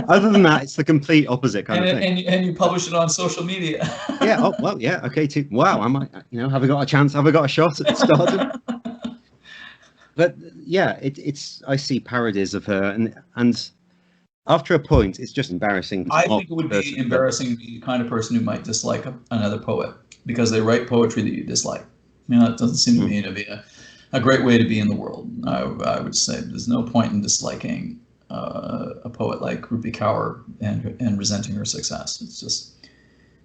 C: Other than that, it's the complete opposite kind of thing.
D: And you publish it on social media.
C: Yeah. Oh well. Yeah. Okay. Too. Wow. I might. Have I got a chance? Have I got a shot at stardom? But yeah, it's. I see parodies of her, and After a point, it's just embarrassing.
D: I think it would be embarrassing to be the kind of person who might dislike another poet because they write poetry that you dislike. That doesn't seem to me to be a great way to be in the world. I would say there's no point in disliking a poet like Rupi Kaur and resenting her success. It's just,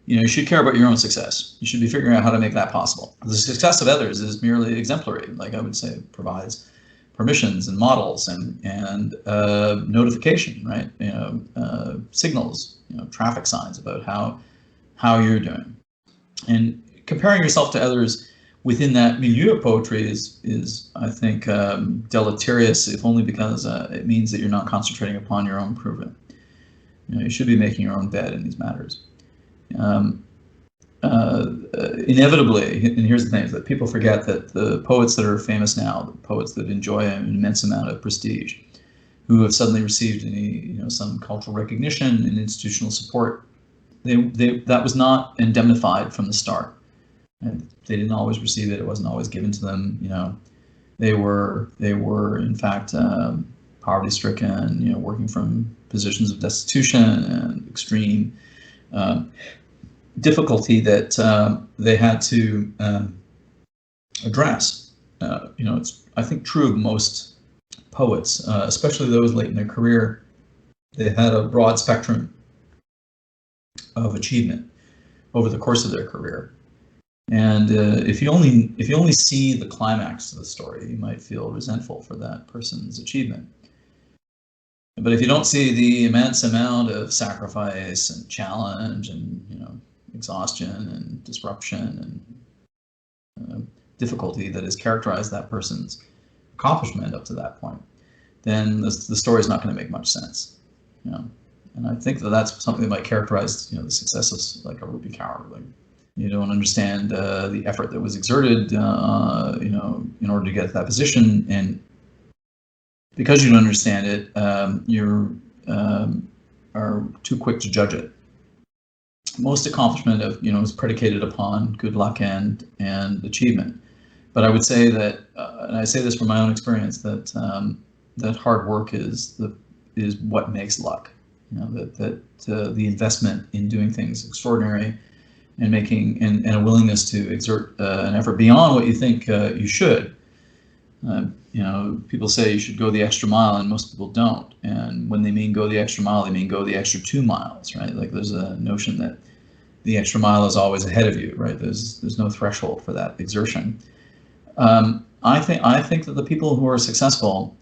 D: you should care about your own success. You should be figuring out how to make that possible. The success of others is merely exemplary. Like I would say, it provides permissions and models and notification, right? Signals, traffic signs about how you're doing. And comparing yourself to others within that milieu of poetry is I think deleterious, if only because it means that you're not concentrating upon your own improvement. You should be making your own bed in these matters. Inevitably, and here's the thing, is that people forget that the poets that are famous now, the poets that enjoy an immense amount of prestige, who have suddenly received some cultural recognition and institutional support, that was not indemnified from the start. And they didn't always receive it. It wasn't always given to them. They were in fact poverty-stricken. Working from positions of destitution and extreme difficulty that they had to address. It's I think true of most poets, especially those late in their career. They had a broad spectrum of achievement over the course of their career. And if you only see the climax of the story, you might feel resentful for that person's achievement. But if you don't see the immense amount of sacrifice and challenge and exhaustion and disruption and difficulty that has characterized that person's accomplishment up to that point, then the story is not going to make much sense. And I think that's something that might characterize the success of like a Rupi Kaur. Like, you don't understand the effort that was exerted, in order to get to that position, and because you don't understand it, you are too quick to judge it. Most accomplishment is predicated upon good luck and achievement. But I would say that, and I say this from my own experience, that hard work is what makes luck. That the investment in doing things extraordinary and making and a willingness to exert an effort beyond what you think you should. People say you should go the extra mile, and most people don't. And when they mean go the extra mile, they mean go the extra 2 miles, right? Like there's a notion that the extra mile is always ahead of you, right? There's no threshold for that exertion. I think that the people who are successful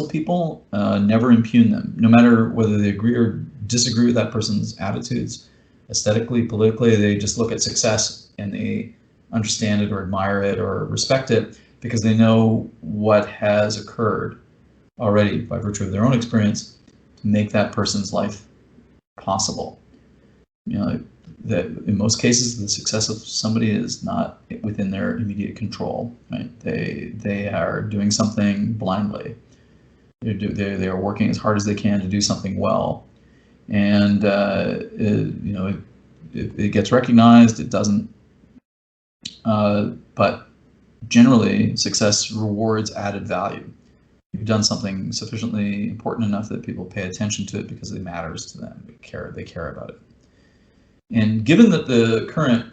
D: people never impugn them, no matter whether they agree or disagree with that person's attitudes, aesthetically, politically. They just look at success and they understand it or admire it or respect it because they know what has occurred already by virtue of their own experience to make that person's life possible. That in most cases the success of somebody is not within their immediate control, right? They are doing something blindly. They are working as hard as they can to do something well, and it gets recognized. It doesn't, but generally success rewards added value. You've done something sufficiently important enough that people pay attention to it because it matters to them. They care about it. And given that the current,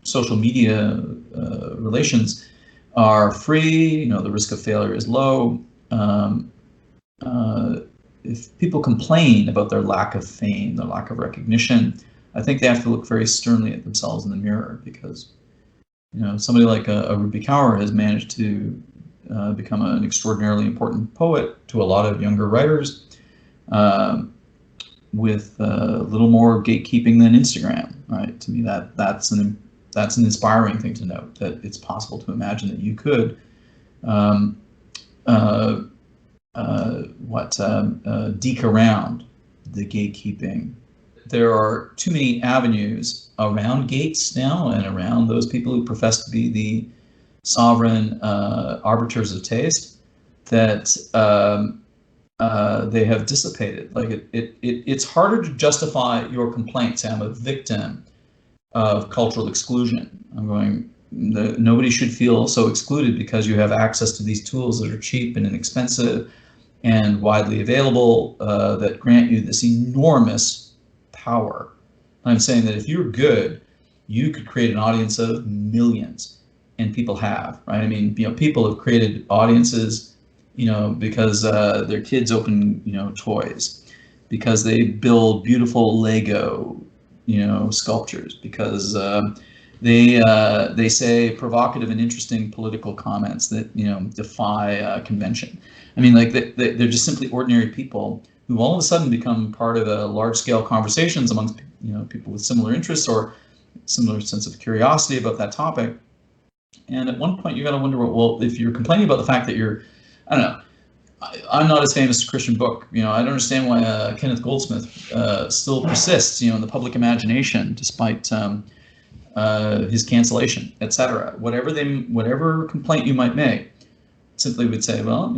D: social media relations are free, the risk of failure is low. If people complain about their lack of fame, their lack of recognition, I think they have to look very sternly at themselves in the mirror, because, somebody like a Rupi Kaur has managed to become an extraordinarily important poet to a lot of younger writers. With a little more gatekeeping than Instagram, right? To me, that's an inspiring thing to note, that it's possible to imagine that you could deke around the gatekeeping. There are too many avenues around gates now and around those people who profess to be the sovereign arbiters of taste that they have dissipated. Like it's harder to justify your complaint, say I'm a victim of cultural exclusion. Nobody should feel so excluded because you have access to these tools that are cheap and inexpensive and widely available that grant you this enormous power. I'm saying that if you're good, you could create an audience of millions, and people have, right? I mean, people have created audiences, because their kids open, toys, because they build beautiful Lego, sculptures, because they say provocative and interesting political comments that defy convention. I mean, like they're just simply ordinary people who all of a sudden become part of a large-scale conversations amongst people with similar interests or similar sense of curiosity about that topic. And at one point, you got to wonder, well, if you're complaining about the fact that I don't know, I'm not as famous as Christian Bök. I don't understand why Kenneth Goldsmith still persists, in the public imagination despite his cancellation, etc. Whatever complaint you might make, simply would say, well,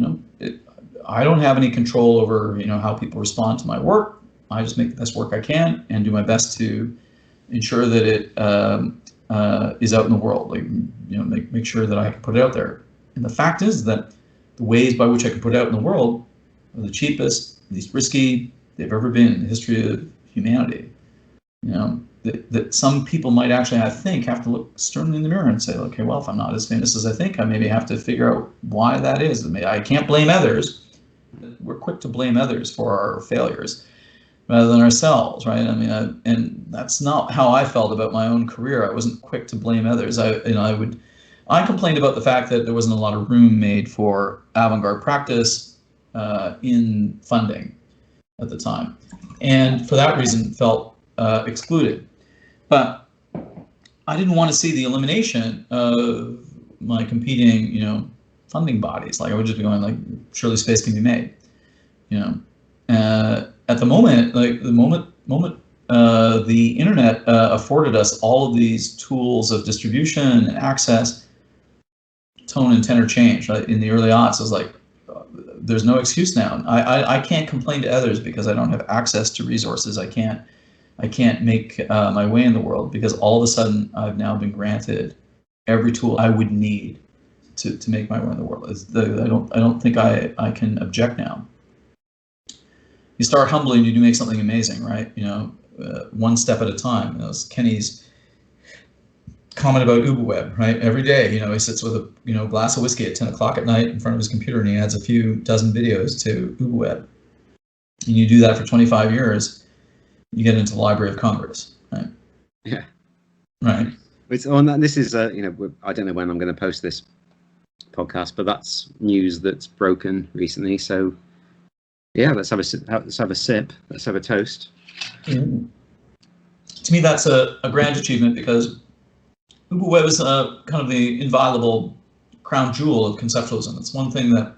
D: I don't have any control over, how people respond to my work. I just make the best work I can and do my best to ensure that it is out in the world. Like, make sure that I can put it out there. And the fact is that the ways by which I can put it out in the world are the cheapest, least risky they've ever been in the history of humanity. That some people might actually, I think, have to look sternly in the mirror and say, okay, well, if I'm not as famous as I think, I maybe have to figure out why that is. I can't blame others. We're quick to blame others for our failures rather than ourselves, right? I mean, and that's not how I felt about my own career. I wasn't quick to blame others. I complained about the fact that there wasn't a lot of room made for avant-garde practice in funding at the time, and for that reason felt excluded. But I didn't want to see the elimination of my competing, funding bodies. Like, I would just be going, like, surely space can be made. At the moment, the internet afforded us all of these tools of distribution and access. Tone and tenor change, right? In the early aughts, I was like, there's no excuse now. I can't complain to others because I don't have access to resources. I can't make my way in the world because all of a sudden I've now been granted every tool I would need to make my way in the world. I don't think I can object now. You start humbly and you do make something amazing, right? One step at a time. It's Kenny's comment about UberWeb, right? Every day, he sits with a glass of whiskey at 10 o'clock at night in front of his computer and he adds a few dozen videos to UberWeb. And you do that for 25 years, you get into the Library of Congress, right?
C: Yeah.
D: Right.
C: It's on that. This is, I don't know when I'm going to post this podcast, but that's news that's broken recently. So, yeah, let's have a sip. Let's have a toast.
D: Mm. To me, that's a grand achievement because UberWeb is kind of the inviolable crown jewel of conceptualism. It's one thing that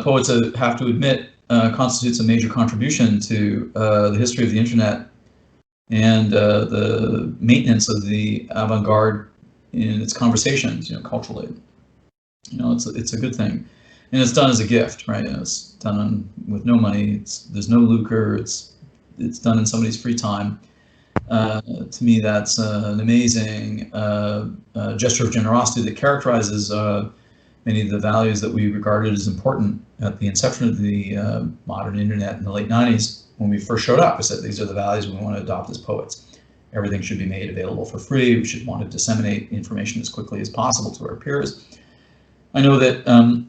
D: poets have to admit constitutes a major contribution to the history of the internet and the maintenance of the avant-garde in its conversations, culturally. It's a good thing, and it's done as a gift, right? It's done with no money. There's no lucre. It's done in somebody's free time. To me, that's an amazing gesture of generosity that characterizes many of the values that we regarded as important at the inception of the modern internet in the late 90s. When we first showed up, we said these are the values we want to adopt as poets. Everything should be made available for free. We should want to disseminate information as quickly as possible to our peers. I know that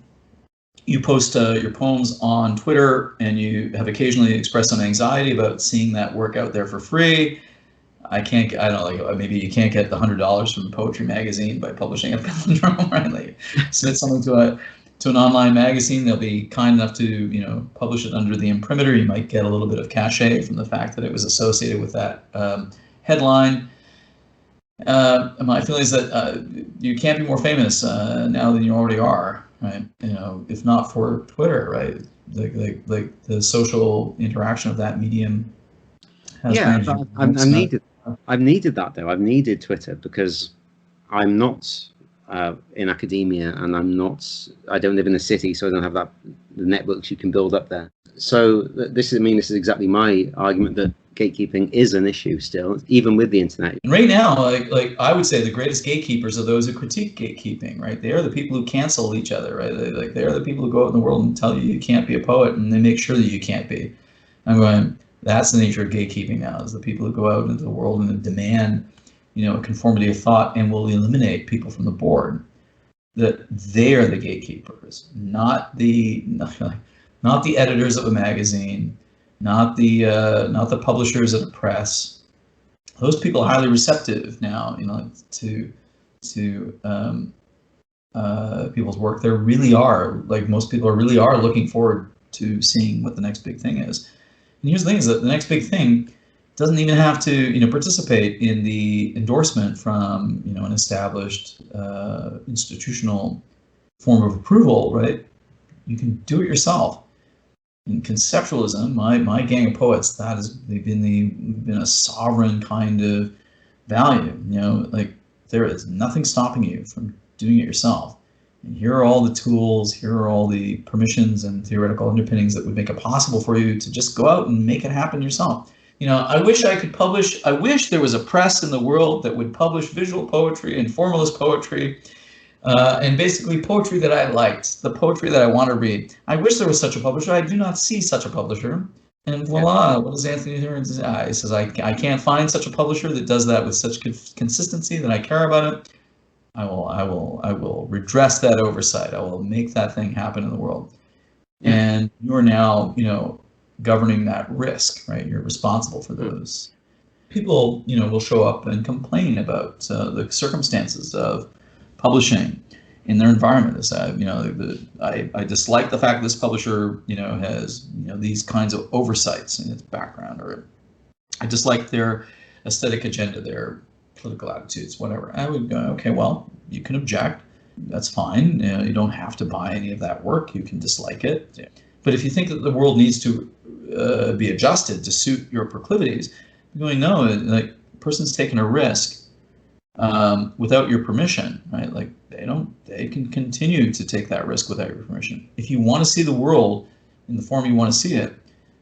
D: you post your poems on Twitter and you have occasionally expressed some anxiety about seeing that work out there for free. Maybe you can't get the $100 from Poetry Magazine by publishing a palindrome, right? Like, submit something to an online magazine, they'll be kind enough to, publish it under the imprimatur. You might get a little bit of cachet from the fact that it was associated with that headline. My feeling is that you can't be more famous now than you already are, right? If not for Twitter, right? Like the social interaction of that medium has changed.
C: I've needed that though. I've needed Twitter because I'm not in academia and I don't live in a city, so I don't have the networks you can build up there. So this is exactly my argument that gatekeeping is an issue still, even with the internet.
D: And right now, like I would say, the greatest gatekeepers are those who critique gatekeeping, right? They are the people who cancel each other, right? They are the people who go out in the world and tell you can't be a poet, and they make sure that you can't be. I'm going, that's the nature of gatekeeping now, is the people who go out into the world and demand, a conformity of thought and will eliminate people from the board. That they are the gatekeepers, not the editors of a magazine, not the publishers of a press. Those people are highly receptive now, to people's work. They really are, like most people really are looking forward to seeing what the next big thing is. And here's the thing: is that the next big thing doesn't even have to, participate in the endorsement from, an established institutional form of approval, right? You can do it yourself. In conceptualism, my gang of poets, they've been a sovereign kind of value. Like there is nothing stopping you from doing it yourself. And here are all the tools, here are all the permissions and theoretical underpinnings that would make it possible for you to just go out and make it happen yourself. I wish I could publish. I wish there was a press in the world that would publish visual poetry and formalist poetry. And basically poetry that I liked, the poetry that I want to read. I wish there was such a publisher. I do not see such a publisher. And voila, what does Anthony Etherin say? He says, I can't find such a publisher that does that with such consistency that I care about it. I will redress that oversight. I will make that thing happen in the world. And you are now, governing that risk, right? You're responsible for those. People, will show up and complain about the circumstances of publishing in their environment. I dislike the fact this publisher, has, these kinds of oversights in its background, or I dislike their aesthetic agenda, their political attitudes, whatever. I would go, okay, well, you can object. That's fine. You don't have to buy any of that work. You can dislike it. But if you think that the world needs to be adjusted to suit your proclivities, you're going, no, like, the person's taking a risk without your permission, right? Like they can continue to take that risk without your permission. If you want to see the world in the form you want to see it,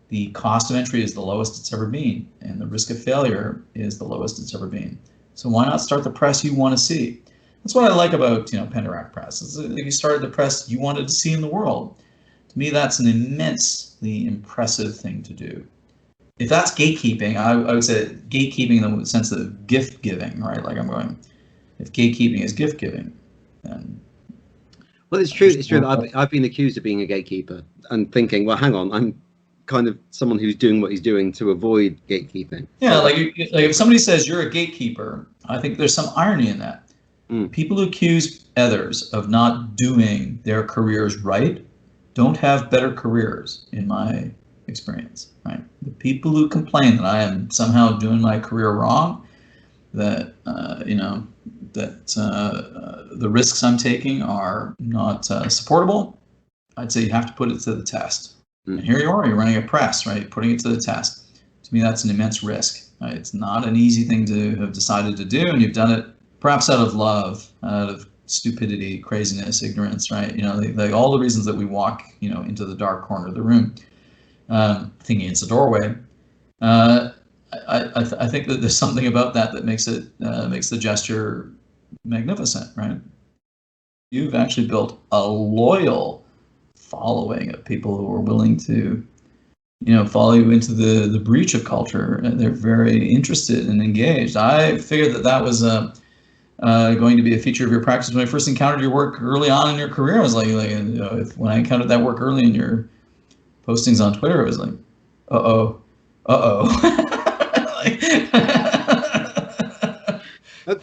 D: the cost of entry is the lowest it's ever been, and the risk of failure is the lowest it's ever been. So why not start the press you want to see? That's what I like about, Penteract Press. It's like you started the press you wanted to see in the world. To me, that's an immensely impressive thing to do. If that's gatekeeping, I would say gatekeeping in the sense of gift giving, right? Like I'm going, if gatekeeping is gift giving, then.
C: Well, it's true. It's true that I've been accused of being a gatekeeper and thinking, well, hang on, I'm kind of someone who's doing what he's doing to avoid gatekeeping.
D: Yeah, like if somebody says you're a gatekeeper, I think there's some irony in that. People who accuse others of not doing their careers right don't have better careers, in my experience, right? The people who complain that I am somehow doing my career wrong, that the risks I'm taking are not supportable, I'd say you have to put it to the test. And here you are, you're running a press, right? Putting it to the test. To me, that's an immense risk. Right? It's not an easy thing to have decided to do, and you've done it perhaps out of love, out of stupidity, craziness, ignorance, right? Like all the reasons that we walk, into the dark corner of the room, thinking it's a doorway. I think that there's something about that makes the gesture magnificent, right? You've actually built a loyal following of people who are willing to, follow you into the breach of culture, and they're very interested and engaged. I figured that was going to be a feature of your practice. When I first encountered your work early on in your career, I was like when I encountered that work early in your postings on Twitter, I was like,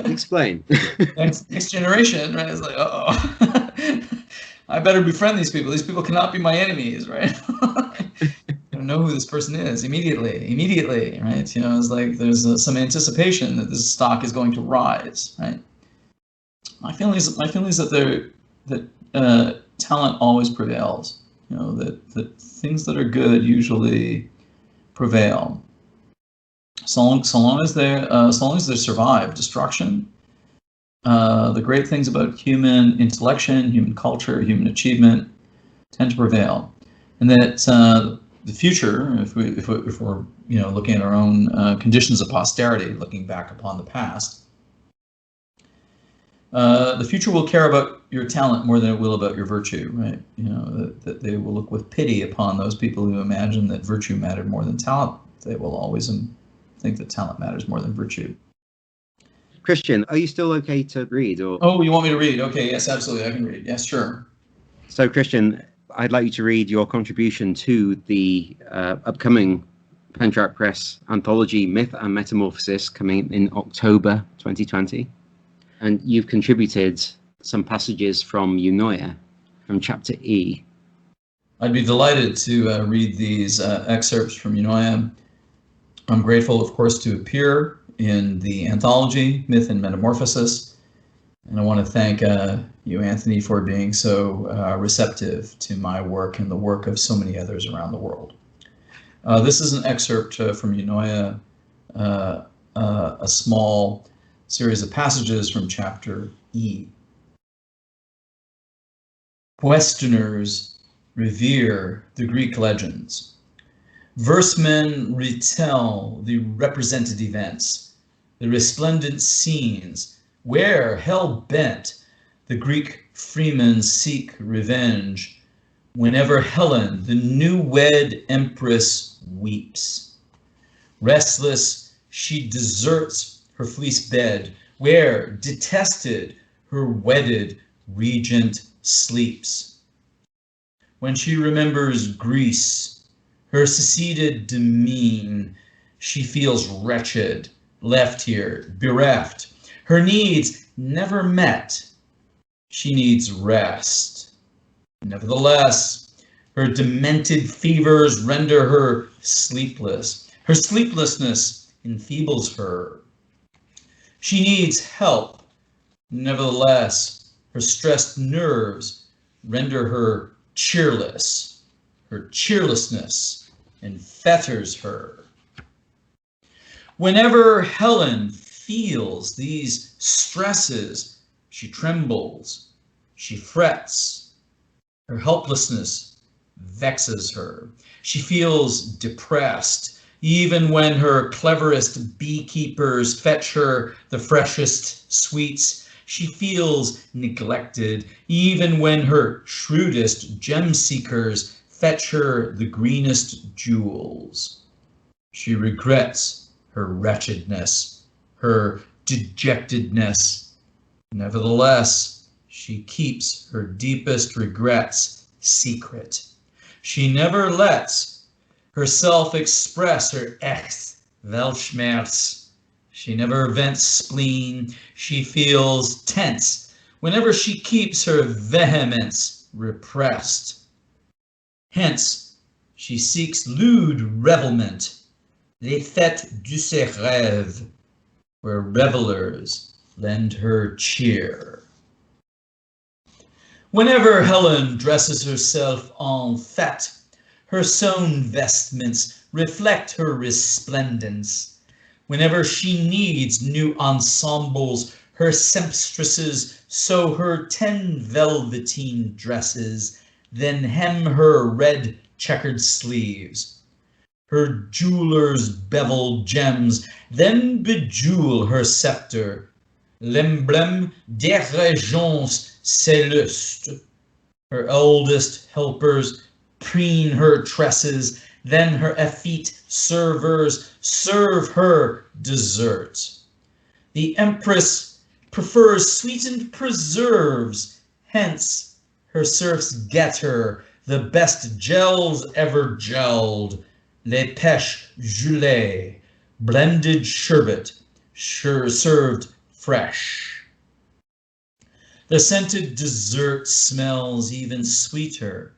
C: Explain.
D: next generation, right? It's like, I better befriend these people. These people cannot be my enemies, right? I know who this person is immediately, right? It's like there's some anticipation that this stock is going to rise, right? My feeling is that talent always prevails. That things that are good usually prevail. So long as they survive destruction. The great things about human intellection, human culture, human achievement tend to prevail, and that the future, if we're looking at our own conditions of posterity, looking back upon the past, the future will care about your talent more than it will about your virtue, right? That they will look with pity upon those people who imagine that virtue mattered more than talent. They will always think that talent matters more than virtue.
C: Christian, are you still okay to read?
D: Oh, you want me to read? Okay, yes, absolutely, I can read. Yes, sure.
C: So, Christian, I'd like you to read your contribution to the upcoming Penteract Press anthology, Myth and Metamorphosis, coming in October 2020. And you've contributed some passages from Eunoia, from chapter E.
D: I'd be delighted to read these excerpts from Eunoia. I'm grateful, of course, to appear in the anthology, Myth and Metamorphosis. And I want to thank you, Anthony, for being so receptive to my work and the work of so many others around the world. This is an excerpt from Eunoia, a small series of passages from chapter E. Questioners revere the Greek legends. Versemen retell the represented events, the resplendent scenes, where, hell-bent, the Greek freemen seek revenge, whenever Helen, the new-wed empress, weeps. Restless, she deserts her fleece bed, where, detested, her wedded regent sleeps. When she remembers Greece, her seceded demesne, she feels wretched, left here, bereft. Her needs never met. She needs rest. Nevertheless, her demented fevers render her sleepless. Her sleeplessness enfeebles her. She needs help. Nevertheless, her stressed nerves render her cheerless. Her cheerlessness enfetters her. Whenever Helen feels these stresses, she trembles, she frets. Her helplessness vexes her. She feels depressed, even when her cleverest beekeepers fetch her the freshest sweets. She feels neglected, even when her shrewdest gem seekers fetch her the greenest jewels. She regrets her wretchedness, her dejectedness. Nevertheless, she keeps her deepest regrets secret. She never lets herself express her echt Weltschmerz. She never vents spleen. She feels tense whenever she keeps her vehemence repressed. Hence, she seeks lewd revelment, les fêtes de ses rêves, where revelers lend her cheer. Whenever Helen dresses herself en fête, her sewn vestments reflect her resplendence. Whenever she needs new ensembles, her sempstresses sew her 10 velveteen dresses, then hem her red checkered sleeves. Her jewelers bevel gems, then bejewel her scepter. L'emblème des régions célestes. Her oldest helpers preen her tresses, then her effete servers serve her dessert. The empress prefers sweetened preserves, hence her serfs get her the best gels ever gelled, les pêches gelées, blended sherbet, served fresh. The scented dessert smells even sweeter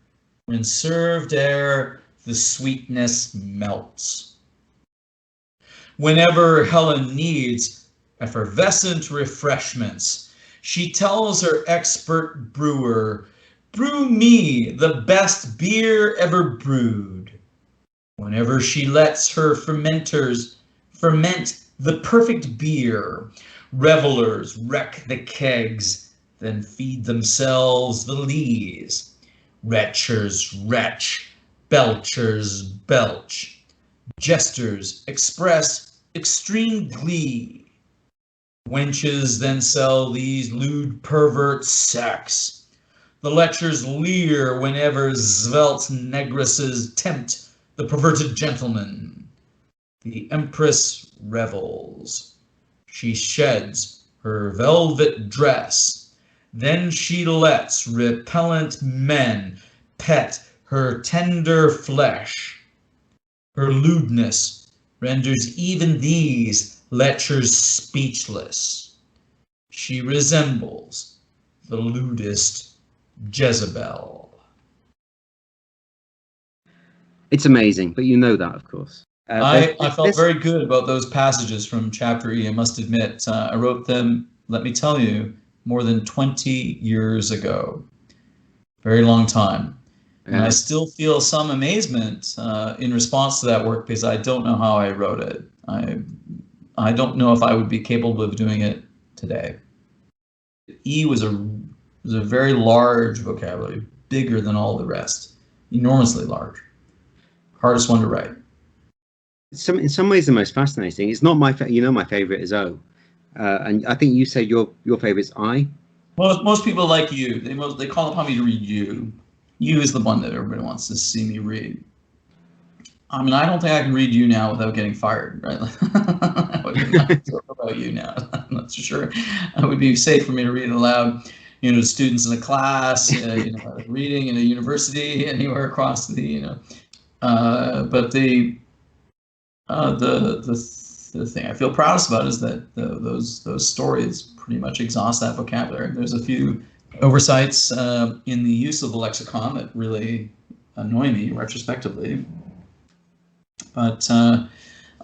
D: when served ere the sweetness melts. Whenever Helen needs effervescent refreshments, she tells her expert brewer, "Brew me the best beer ever brewed." Whenever she lets her fermenters ferment the perfect beer, revelers wreck the kegs, then feed themselves the lees. Retchers retch, belchers belch. Jesters express extreme glee. Wenches then sell these lewd pervert sex. The lectures leer whenever svelte negresses tempt the perverted gentleman. The empress revels. She sheds her velvet dress. Then she lets repellent men pet her tender flesh. Her lewdness renders even these lectures speechless. She resembles the lewdest Jezebel.
C: It's amazing, but you know that, of course.
D: I felt very good about those passages from Chapter E, I must admit. I wrote them, let me tell you, more than 20 years ago. Very long time. And I still feel some amazement in response to that work because I don't know how I wrote it. I don't know if I would be capable of doing it today. E was a very large vocabulary, bigger than all the rest, enormously large. Hardest one to write.
C: In some ways, the most fascinating. It's not my my favorite is O, and I think you said your favorite is I.
D: Most people like you. They call upon me to read you. You is the one that everybody wants to see me read. I mean, I don't think I can read you now without getting fired, right? I would not talk about you now. I'm not so sure it would be safe for me to read aloud, to students in a class, reading in a university, anywhere across the, But the thing I feel proudest about is that those stories pretty much exhaust that vocabulary. There's a few oversights in the use of the lexicon that really annoy me retrospectively. But I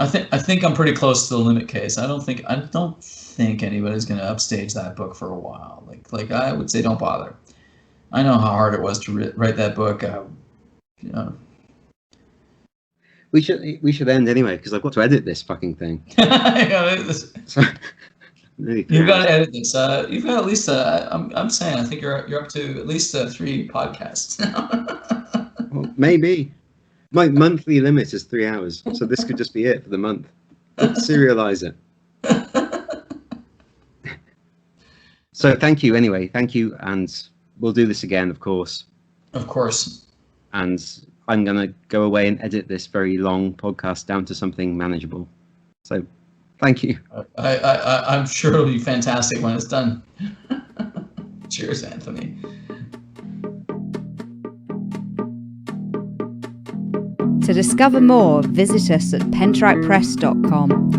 D: think I'm pretty close to the limit case. I don't think anybody's going to upstage that book for a while. Like I would say, don't bother. I know how hard it was to write that book.
C: We should end anyway because I've got to edit this fucking thing.
D: You've got to edit this. You've got at least. I'm saying I think you're up to at least 3 podcasts now.
C: Well, maybe. My monthly limit is 3 hours, so this could just be it for the month. Serialize it. So thank you anyway. Thank you, and we'll do this again, of course.
D: Of course.
C: And I'm going to go away and edit this very long podcast down to something manageable. So thank you.
D: I'm sure it'll be fantastic when it's done. Cheers, Anthony.
A: To discover more, visit us at penteractpress.com.